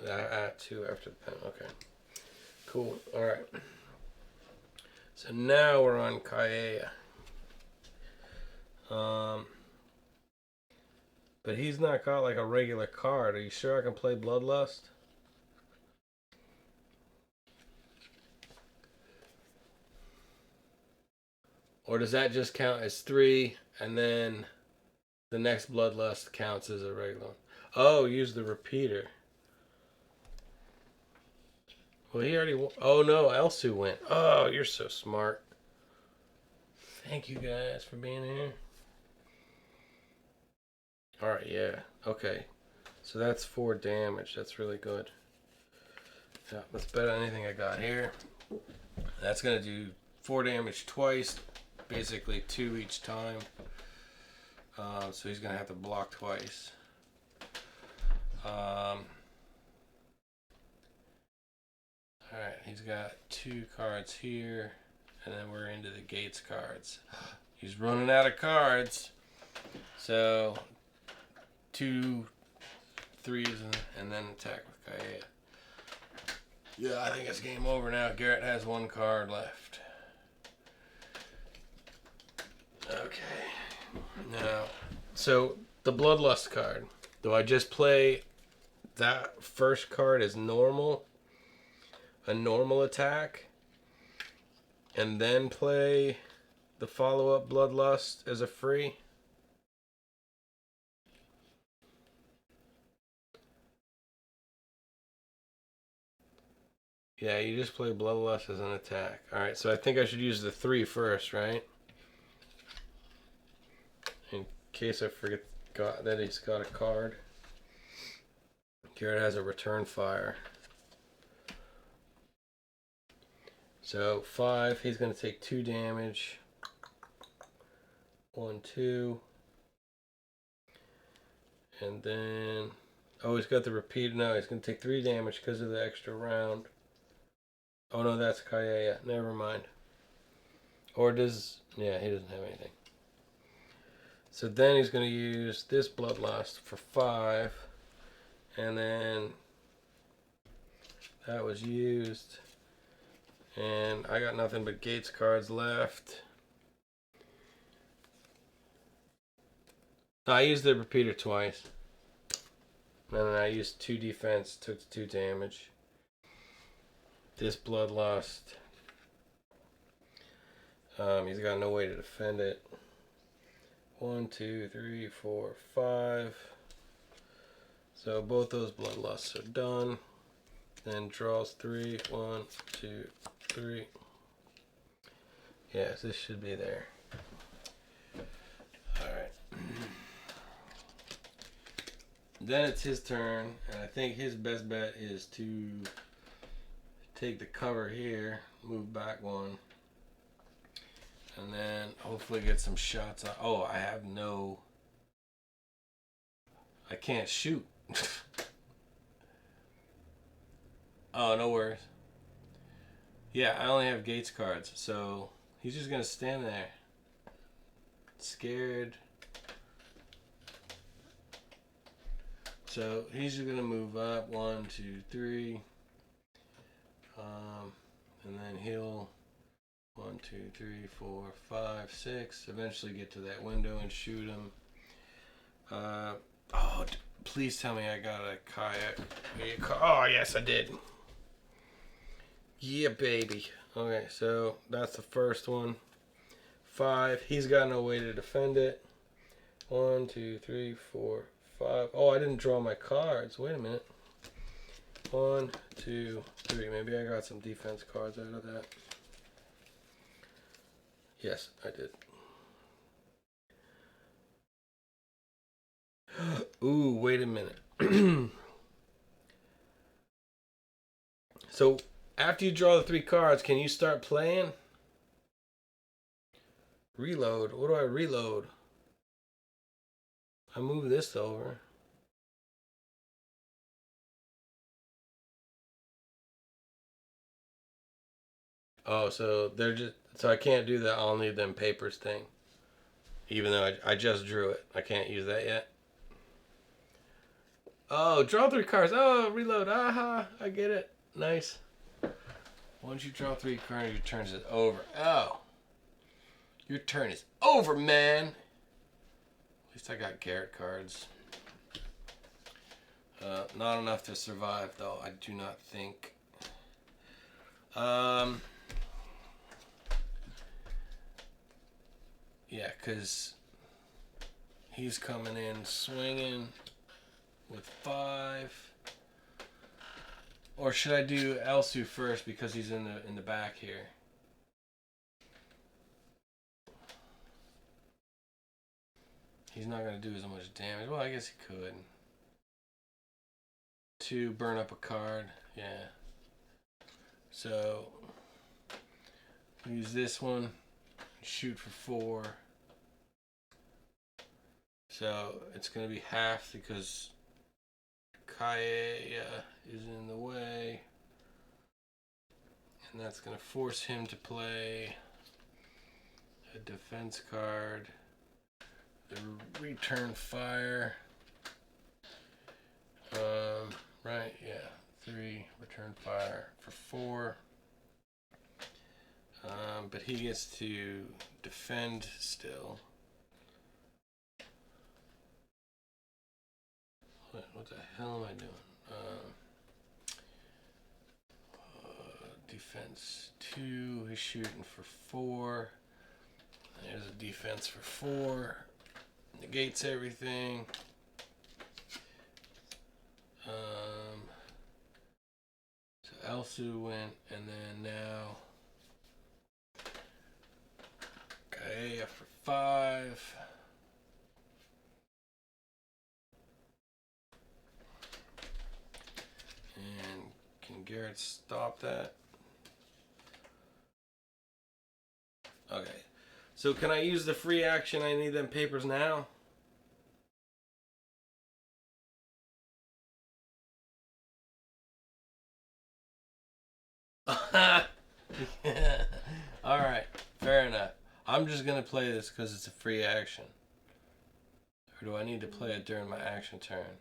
At 2 after the pen. Okay. Cool. Alright. So now we're on Kaeya. But he's not got like a regular card. Are you sure I can play Bloodlust? Or does that just count as 3 and then the next Bloodlust counts as a regular one? Oh, use the repeater. Well, he already won. Oh no, Elsu went. Oh, you're so smart. Thank you guys for being here. Alright, yeah. Okay. So that's 4 damage. That's really good. Yeah, let's bet on anything I got here. That's going to do 4 damage twice. Basically 2 each time. So he's going to have to block twice. Alright, he's got 2 cards here. And then we're into the Gates cards. He's running out of cards. So 2 3s and then attack with Kaeya. Yeah, I think it's game over now. Garrett has 1 card left. Okay. Now, so the Bloodlust card. Do I just play that first card as normal? A normal attack? And then play the follow-up Bloodlust as a free? Yeah, you just play Bloodlust as an attack. Alright, so I think I should use the 3 first, right? In case I forget that he's got a card. Garrett has a return fire. So 5, he's going to take 2 damage. 1, 2. And then... Oh, he's got the repeater now. He's going to take 3 damage because of the extra round. Oh no, that's Kaeya. Never mind. Or does... Yeah, he doesn't have anything. So then he's going to use this Bloodlust for 5. And then... That was used. And I got nothing but Gates cards left. I used the repeater twice. And then I used 2 defense, took 2 damage. This Bloodlust. He's got no way to defend it. 1, 2, 3, 4, 5. So both those Bloodlusts are done. Then draws 3. 1, 2, 3. Yes, this should be there. Alright. Then it's his turn, and I think his best bet is to take the cover here, move back 1, and then hopefully get some shots on. Oh, I have no... I can't shoot. Oh, no worries. Yeah, I only have Gates cards, so he's just gonna stand there. Scared. So he's just gonna move up 1, 2, 3. And then he'll 1, 2, 3, 4, 5, 6. Eventually get to that window and shoot him. Please tell me I got a kayak. Oh, yes, I did. Yeah, baby. Okay, so that's the first one. 5. He's got no way to defend it. 1, 2, 3, 4, 5. Oh, I didn't draw my cards. Wait a minute. 1, 2, 3. Maybe I got some defense cards out of that. Yes, I did. Ooh, wait a minute. So, after you draw the 3 cards, can you start playing? Reload. What do I reload? I move this over. Oh, so I can't do the I'll need them papers thing. Even though I just drew it. I can't use that yet. Oh, draw 3 cards. Oh, reload. Aha, I get it. Nice. Once you draw 3 cards, your turn is over. Oh. Your turn is over, man. At least I got Garrett cards. Not enough to survive, though. I do not think. Yeah, because he's coming in swinging with 5. Or should I do Elsu first because he's in the back here? He's not going to do as much damage. Well, I guess he could. 2, burn up a card. Yeah. So, use this one. Shoot for 4. So, it's going to be half because Kaya is in the way. And that's going to force him to play a defense card. The return fire. Right, yeah. 3, return fire for 4. But he gets to defend still. What the hell am I doing? Defense 2, he's shooting for 4. There's a defense for 4. Negates everything. So Elsu went, and then now Gaia for 5. And can Garrett stop that? Okay. So can I use the free action? I need them papers now. Alright, fair enough. I'm just going to play this because it's a free action. Or do I need to play it during my action turn?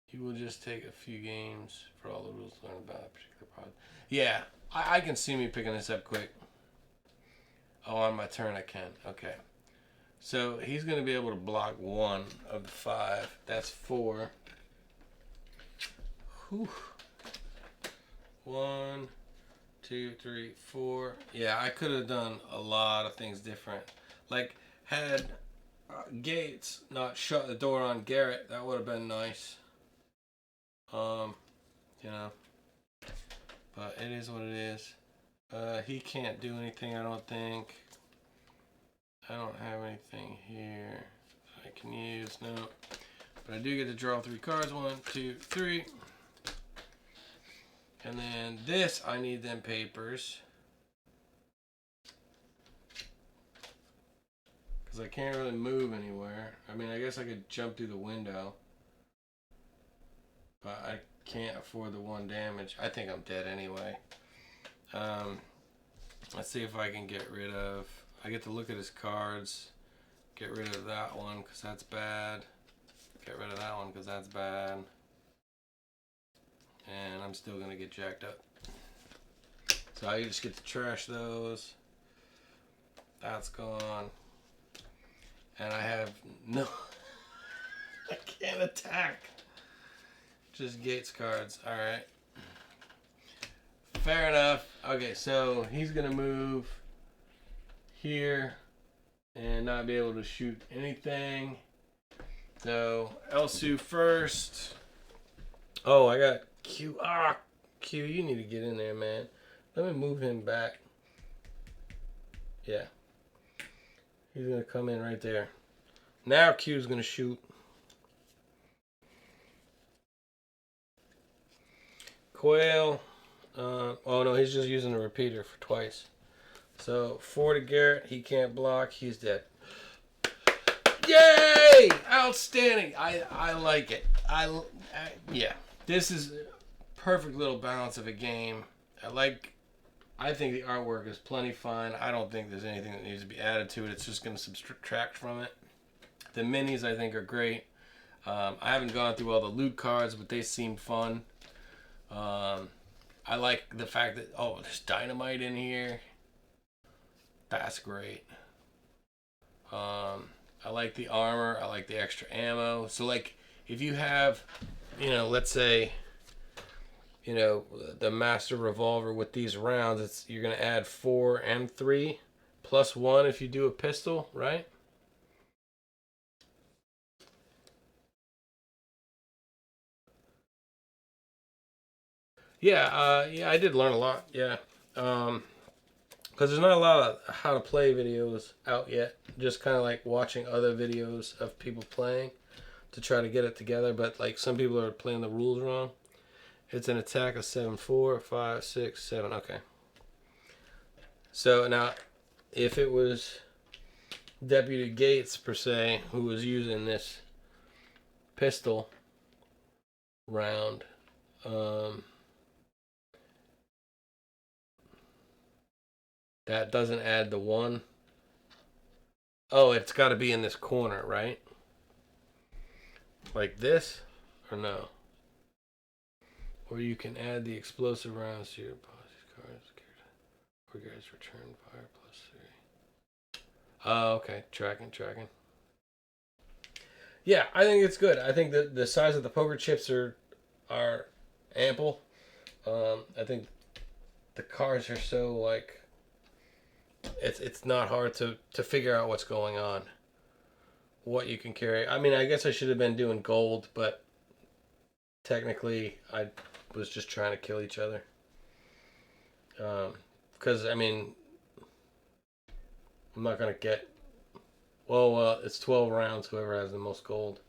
You will just take a few games for all the rules learned about a particular product. Yeah, I can see me picking this up quick. Oh, on my turn I can. Okay. So he's going to be able to block 1 of the 5. That's 4. Whew. 1, 2, 3, 4. Yeah, I could have done a lot of things different. Like, had Gates not shut the door on Garrett, that would have been nice. You know. But it is what it is. He can't do anything, I don't think. I don't have anything here I can use. No. But I do get to draw 3 cards. 1, 2, 3. And then this, I need them papers. Because I can't really move anywhere. I mean, I guess I could jump through the window. But I can't afford the 1 damage. I think I'm dead anyway. Let's see if I can get rid of... I get to look at his cards. Get rid of that one because that's bad. Get rid of that one because that's bad. And I'm still going to get jacked up. So I just get to trash those. That's gone. And I have no... I can't attack. Just Gates cards. Alright. Fair enough. Okay, so he's going to move here and not be able to shoot anything. So, Elsu first. Oh, I got Q. Ah, Q, you need to get in there, man. Let me move him back. Yeah. He's going to come in right there. Now Q's going to shoot. Quail. Oh, no, he's just using the repeater for twice. So, 4 to Garrett. He can't block. He's dead. Yay! Outstanding. I like it. Yeah. This is a perfect little balance of a game. I think the artwork is plenty fine. I don't think there's anything that needs to be added to it. It's just going to subtract from it. The minis, I think, are great. I haven't gone through all the loot cards, but they seem fun. I like the fact that, oh, there's dynamite in here. That's great. I like the armor. I like the extra ammo. So, like, if you have, let's say, the master revolver with these rounds, you're going to add 4 and 3 plus 1 if you do a pistol, right? Yeah, I did learn a lot. Yeah. Because there's not a lot of how to play videos out yet. Just kind of like watching other videos of people playing to try to get it together. But like some people are playing the rules wrong. It's an attack of 7, 4, 5, 6, 7. Okay. So now, if it was Deputy Gates per se who was using this pistol round, that doesn't add the 1. Oh, it's got to be in this corner, right? Like this? Or no? Or you can add the explosive rounds to your opponent's cards. Or guys return fire plus 3. Oh, okay. Tracking. Yeah, I think it's good. I think that the size of the poker chips are ample. I think the cards are so like it's not hard to figure out what's going on, what you can carry. I mean, I guess I should have been doing gold, but technically I was just trying to kill each other. Because I mean, I'm not gonna get. Well, it's 12 rounds. Whoever has the most gold.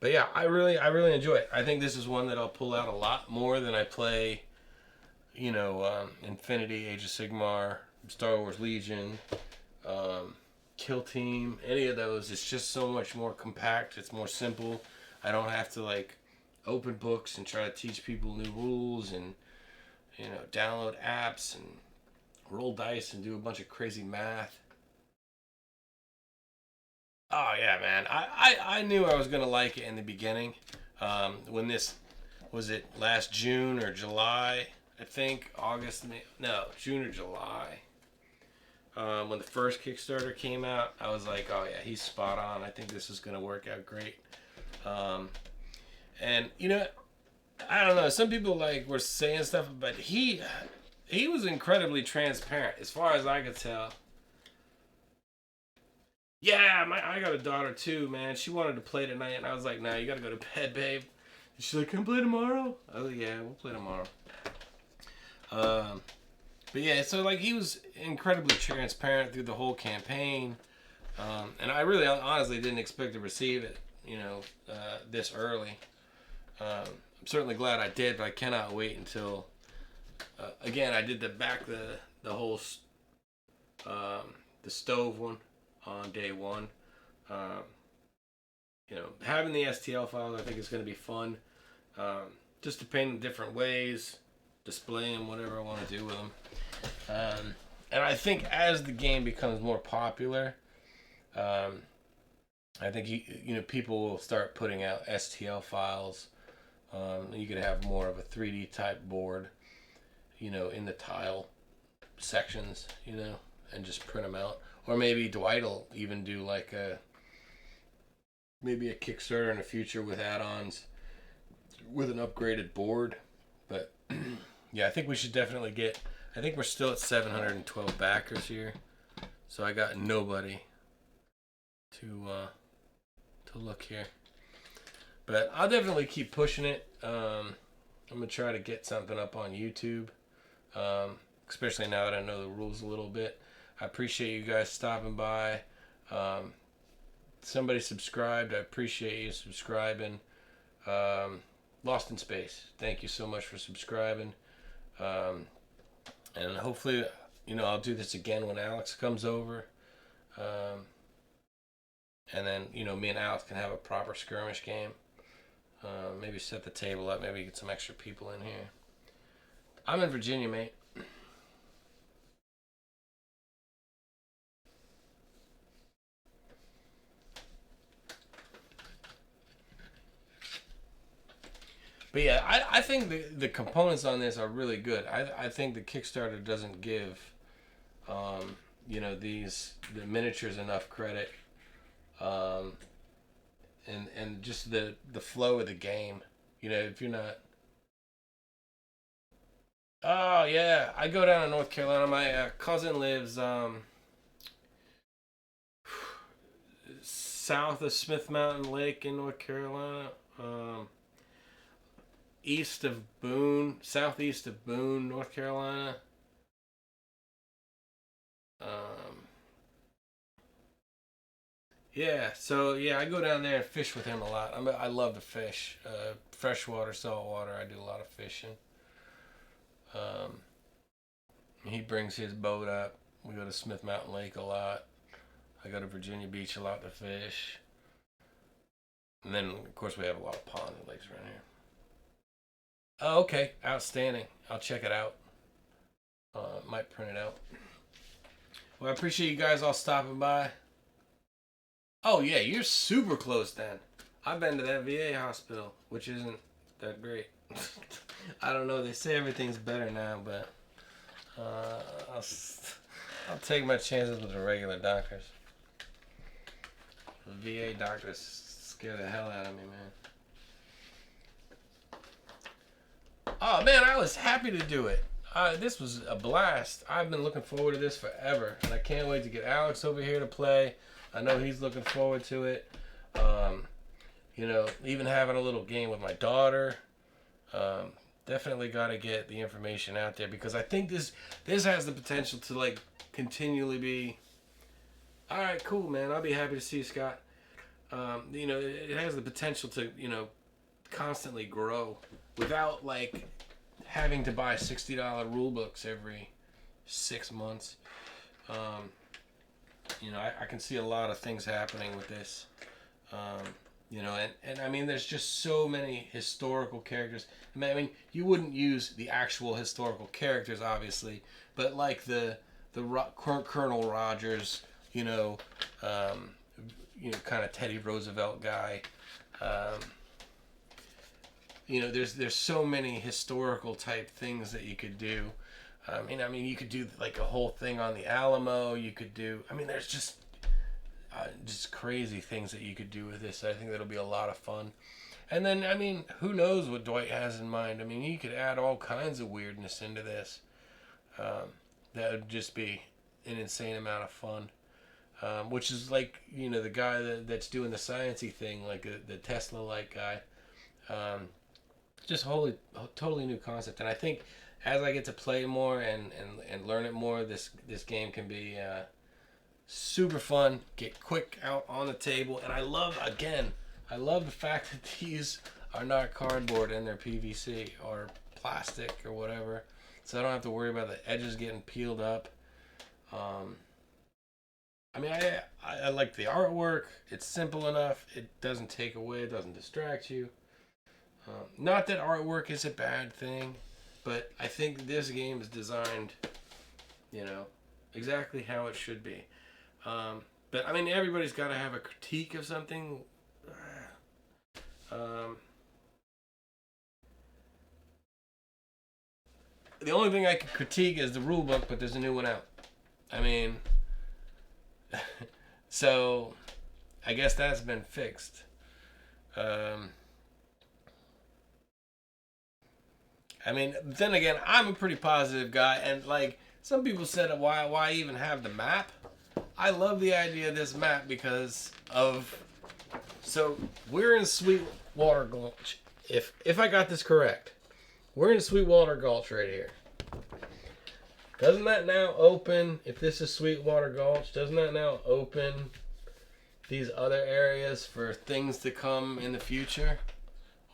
But yeah, I really enjoy it. I think this is one that I'll pull out a lot more than I play. Infinity, Age of Sigmar, Star Wars Legion, Kill Team, any of those. It's just so much more compact. It's more simple. I don't have to like open books and try to teach people new rules and download apps and roll dice and do a bunch of crazy math. Oh yeah, man. I knew I was gonna like it in the beginning. When this was it last June or July, I think June or July. When the first Kickstarter came out, I was like, oh yeah, he's spot on. I think this is gonna work out great. And I don't know. Some people were saying stuff, but he was incredibly transparent, as far as I could tell. Yeah, I got a daughter too, man. She wanted to play tonight, and I was like, nah, you gotta go to bed, babe. And she's like, can I play tomorrow? I was like, yeah, we'll play tomorrow. But yeah, so he was incredibly transparent through the whole campaign. And I really honestly didn't expect to receive it, this early. I'm certainly glad I did, but I cannot wait until, again, I did the whole, the stove one on day 1. Having the STL files, I think is going to be fun. Just to paint them different ways, display them, whatever I want to do with them. And I think as the game becomes more popular, I think people will start putting out STL files You could have more of a 3D type board, you know, in the tile sections, you know, and just print them out. Or maybe Dwight will even do like maybe a Kickstarter in the future with add-ons with an upgraded board. But yeah, I think we should definitely get. I think we're still at 712 backers here, so I got nobody to look here. But I'll definitely keep pushing it. I'm gonna try to get something up on YouTube, especially now that I know the rules a little bit. I appreciate you guys stopping by. Somebody subscribed. I appreciate you subscribing. Lost in Space, thank you so much for subscribing. And hopefully, you know, I'll do this again when Alex comes over. And then, you know, me and Alex can have a proper skirmish game. Maybe set the table up. Maybe get some extra people in here. I'm in Virginia, mate. But yeah, I think the components on this are really good. I think the Kickstarter doesn't give, you know, the miniatures enough credit, and just the flow of the game. You know, if you're not. Oh yeah, I go down to North Carolina. My cousin lives south of Smith Mountain Lake in North Carolina. East of Boone, southeast of Boone, North Carolina. Um, yeah, so yeah, I go down there and fish with him a lot. I love to fish, freshwater, saltwater. I do a lot of fishing. Um, he brings his boat up. We go to Smith Mountain Lake a lot. I go to Virginia Beach a lot to fish. And then, of course, we have a lot of ponds and lakes around here. Oh, okay. Outstanding. I'll check it out. Might print it out. Well, I appreciate you guys all stopping by. Oh, yeah, you're super close then. I've been to that VA hospital, which isn't that great. I don't know. They say everything's better now, but I'll take my chances with the regular doctors. The VA doctors scare the hell out of me, man. Oh man, I was happy to do it. This was a blast. I've been looking forward to this forever, and I can't wait to get Alex over here to play. I know he's looking forward to it. You know, even having a little game with my daughter. Definitely got to get the information out there because I think this has the potential to like continually be. All right, cool, man. I'll be happy to see you, Scott. You know, it has the potential to, you know, constantly grow without like having to buy $60 rule books every 6 months. You know, I can see a lot of things happening with this. You know, and I mean, there's just so many historical characters. I mean, you wouldn't use the actual historical characters, obviously, but like the Colonel Rogers, you know, kind of Teddy Roosevelt guy. You know, there's so many historical type things that you could do. I mean, you could do like a whole thing on the Alamo. You could do. I mean, there's just crazy things that you could do with this. I think that'll be a lot of fun. And then, I mean, who knows what Dwight has in mind? I mean, you could add all kinds of weirdness into this. That would just be an insane amount of fun. Which is like, you know, the guy that's doing the sciencey thing, like the Tesla-like guy. Just totally new concept. And I think as I get to play more and learn it more, this game can be super fun, get quick out on the table, and I love the fact that these are not cardboard and they're PVC or plastic or whatever, so I don't have to worry about the edges getting peeled up. I mean, I like the artwork. It's simple enough. It doesn't take away. It doesn't distract you. Not that artwork is a bad thing, but I think this game is designed, you know, exactly how it should be. But I mean, everybody's got to have a critique of something. the only thing I can critique is the rule book, but there's a new one out. I mean, so I guess that's been fixed. I mean, then again, I'm a pretty positive guy, and like some people said, why even have the map? I love the idea of this map because of. So we're in Sweetwater Gulch. If I got this correct, we're in Sweetwater Gulch right here. Doesn't that now open? If this is Sweetwater Gulch, doesn't that now open these other areas for things to come in the future,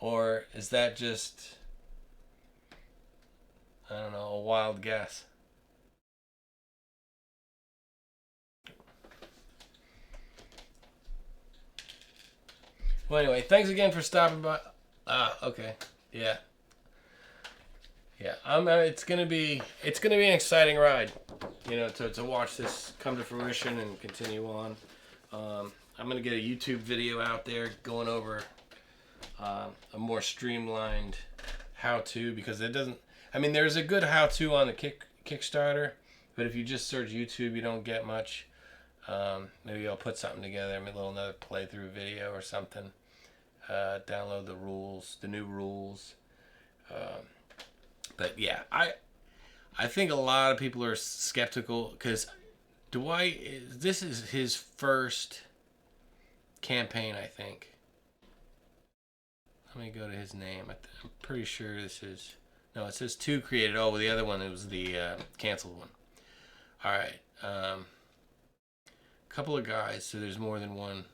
or is that just? I don't know, a wild guess. Well, anyway, thanks again for stopping by. Okay, yeah. It's gonna be an exciting ride, to watch this come to fruition and continue on. I'm gonna get a YouTube video out there going over a more streamlined how-to, because it doesn't. I mean, there's a good how-to on the Kickstarter, but if you just search YouTube, you don't get much. Maybe I'll put something together, another playthrough video or something. Download the rules, the new rules. But yeah, I think a lot of people are skeptical because this is his first campaign, I think. Let me go to his name. I'm pretty sure this is. No, it says 2 created. Oh, well, the other one, it was the canceled one. All right. Couple of guys, so there's more than one.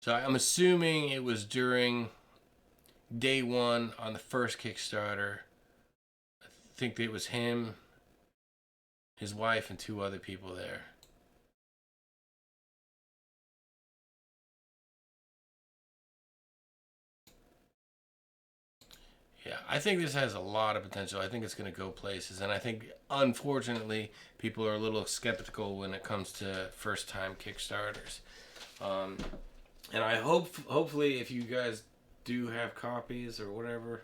So I'm assuming it was during day 1 on the first Kickstarter. I think it was him, his wife, and 2 other people there. Yeah, I think this has a lot of potential. I think it's going to go places. And I think, unfortunately, people are a little skeptical when it comes to first-time Kickstarters. And I hopefully, if you guys do have copies or whatever,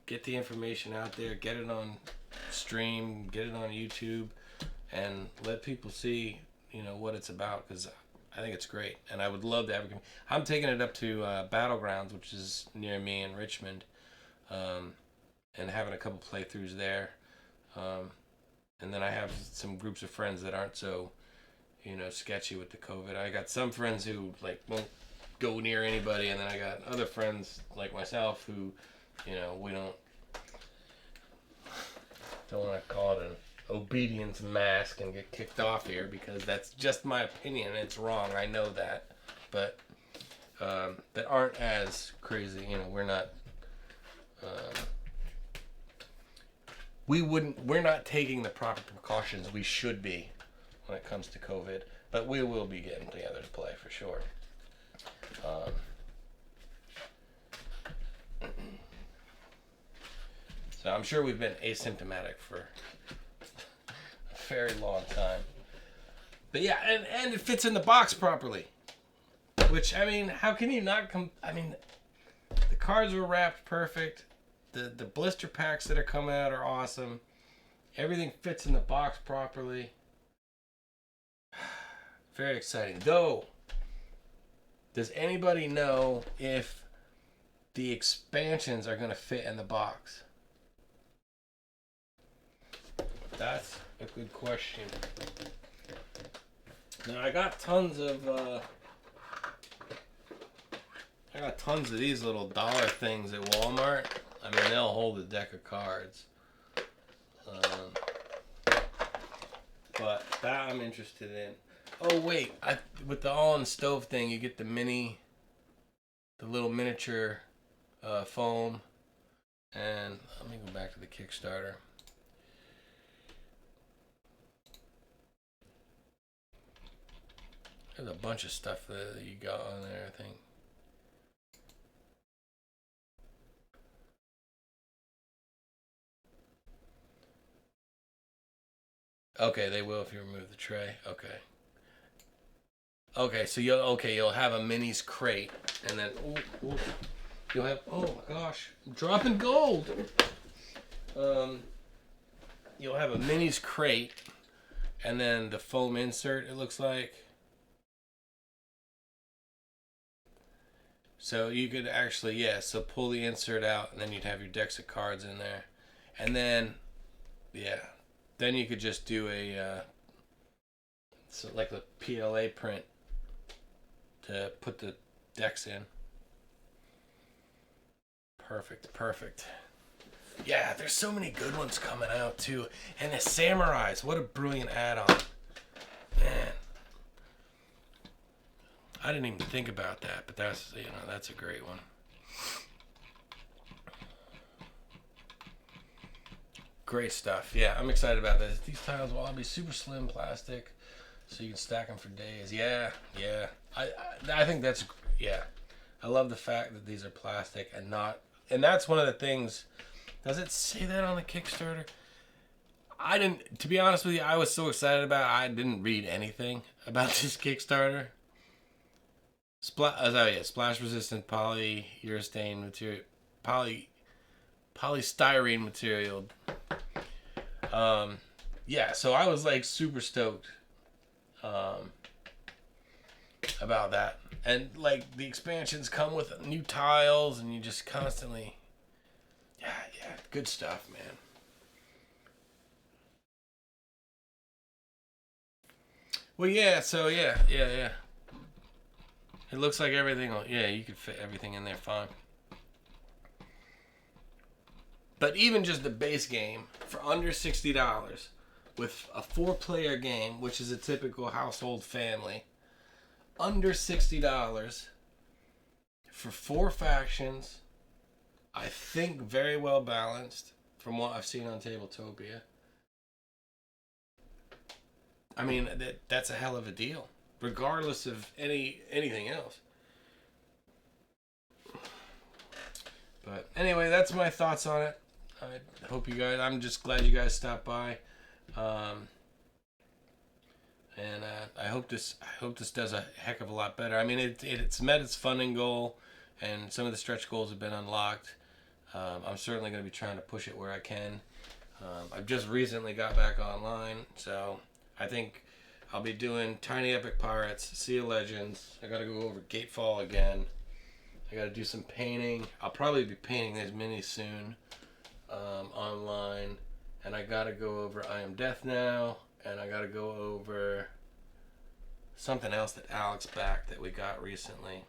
get the information out there, get it on stream, get it on YouTube, and let people see, what it's about, because I think it's great. And I would love to have it. I'm taking it up to Battlegrounds, which is near me in Richmond. And having a couple playthroughs there. And then I have some groups of friends that aren't so, sketchy with the COVID. I got some friends who, won't go near anybody, and then I got other friends like myself who, we don't want to call it an obedience mask and get kicked off here, because that's just my opinion. It's wrong. I know that. But that aren't as crazy. We're not... we're not taking the proper precautions we should be when it comes to COVID, but we will be getting together to play for sure. So I'm sure we've been asymptomatic for a very long time. But yeah, and it fits in the box properly. Which, how can you not the cards were wrapped perfect. The blister packs that are coming out are awesome. Everything fits in the box properly. Very exciting. Though, does anybody know if the expansions are going to fit in the box? That's a good question. Now, I got tons of these little dollar things at Walmart. They'll hold a deck of cards. But that I'm interested in. Oh, wait. With the all-in-stove thing, you get the little miniature foam. And let me go back to the Kickstarter. There's a bunch of stuff that you got on there, I think. Okay, they will if you remove the tray. Okay. Okay, so you'll have a minis crate, and then you'll have, oh my gosh, I'm dropping gold. you'll have a minis crate, and then the foam insert, it looks like. So you could actually, yeah, so pull the insert out, and then you'd have your decks of cards in there. And then, yeah, then you could just do a, so like a PLA print to put the decks in. Perfect, perfect. Yeah, there's so many good ones coming out too. And the Samurais, what a brilliant add-on. Man. I didn't even think about that, but that's, you know, that's a great one. Great stuff. Yeah, I'm excited about this. These tiles will all be super slim plastic, so you can stack them for days. Yeah, yeah. I think that's, yeah. I love the fact that these are plastic and not, and that's one of the things. Does it say that on the Kickstarter? I didn't, to be honest with you, I was so excited about it, I didn't read anything about this Kickstarter. Splash resistant polyurethane material, polystyrene material. Yeah, so I was like super stoked about that. And like the expansions come with new tiles, and you just constantly, yeah, good stuff, man. Well, yeah, so yeah. It looks like everything, yeah, you could fit everything in there fine. But even just the base game for under $60 with a 4-player game, which is a typical household family, under $60 for 4 factions, I think very well balanced from what I've seen on Tabletopia. I mean, that's a hell of a deal, regardless of anything else. But anyway, that's my thoughts on it. I hope you guys, I'm just glad you guys stopped by. And I hope this does a heck of a lot better. I mean, it's met its funding goal, and some of the stretch goals have been unlocked. I'm certainly going to be trying to push it where I can. I've just recently got back online, so I think I'll be doing Tiny Epic Pirates, Sea of Legends. I got to go over Gatefall again. I got to do some painting. I'll probably be painting these minis soon online. And I got to go over I Am Death Now. And I got to go over something else that Alex backed that we got recently.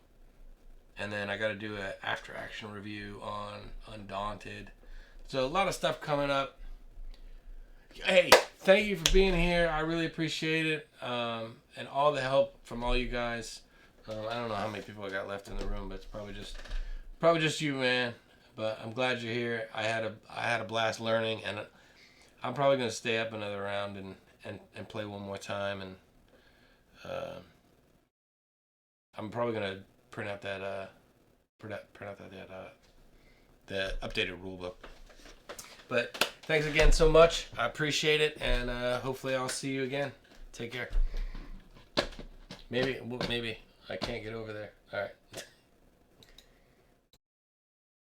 And then I got to do an after action review on Undaunted. So a lot of stuff coming up. Hey, thank you for being here. I really appreciate it. And all the help from all you guys. I don't know how many people I got left in the room, but it's probably just you, man. But I'm glad you're here. I had a blast learning, and I'm probably gonna stay up another round and play one more time. And I'm probably gonna print out that the updated rule book. But thanks again so much. I appreciate it, and hopefully I'll see you again. Take care. Maybe I can't get over there. All right.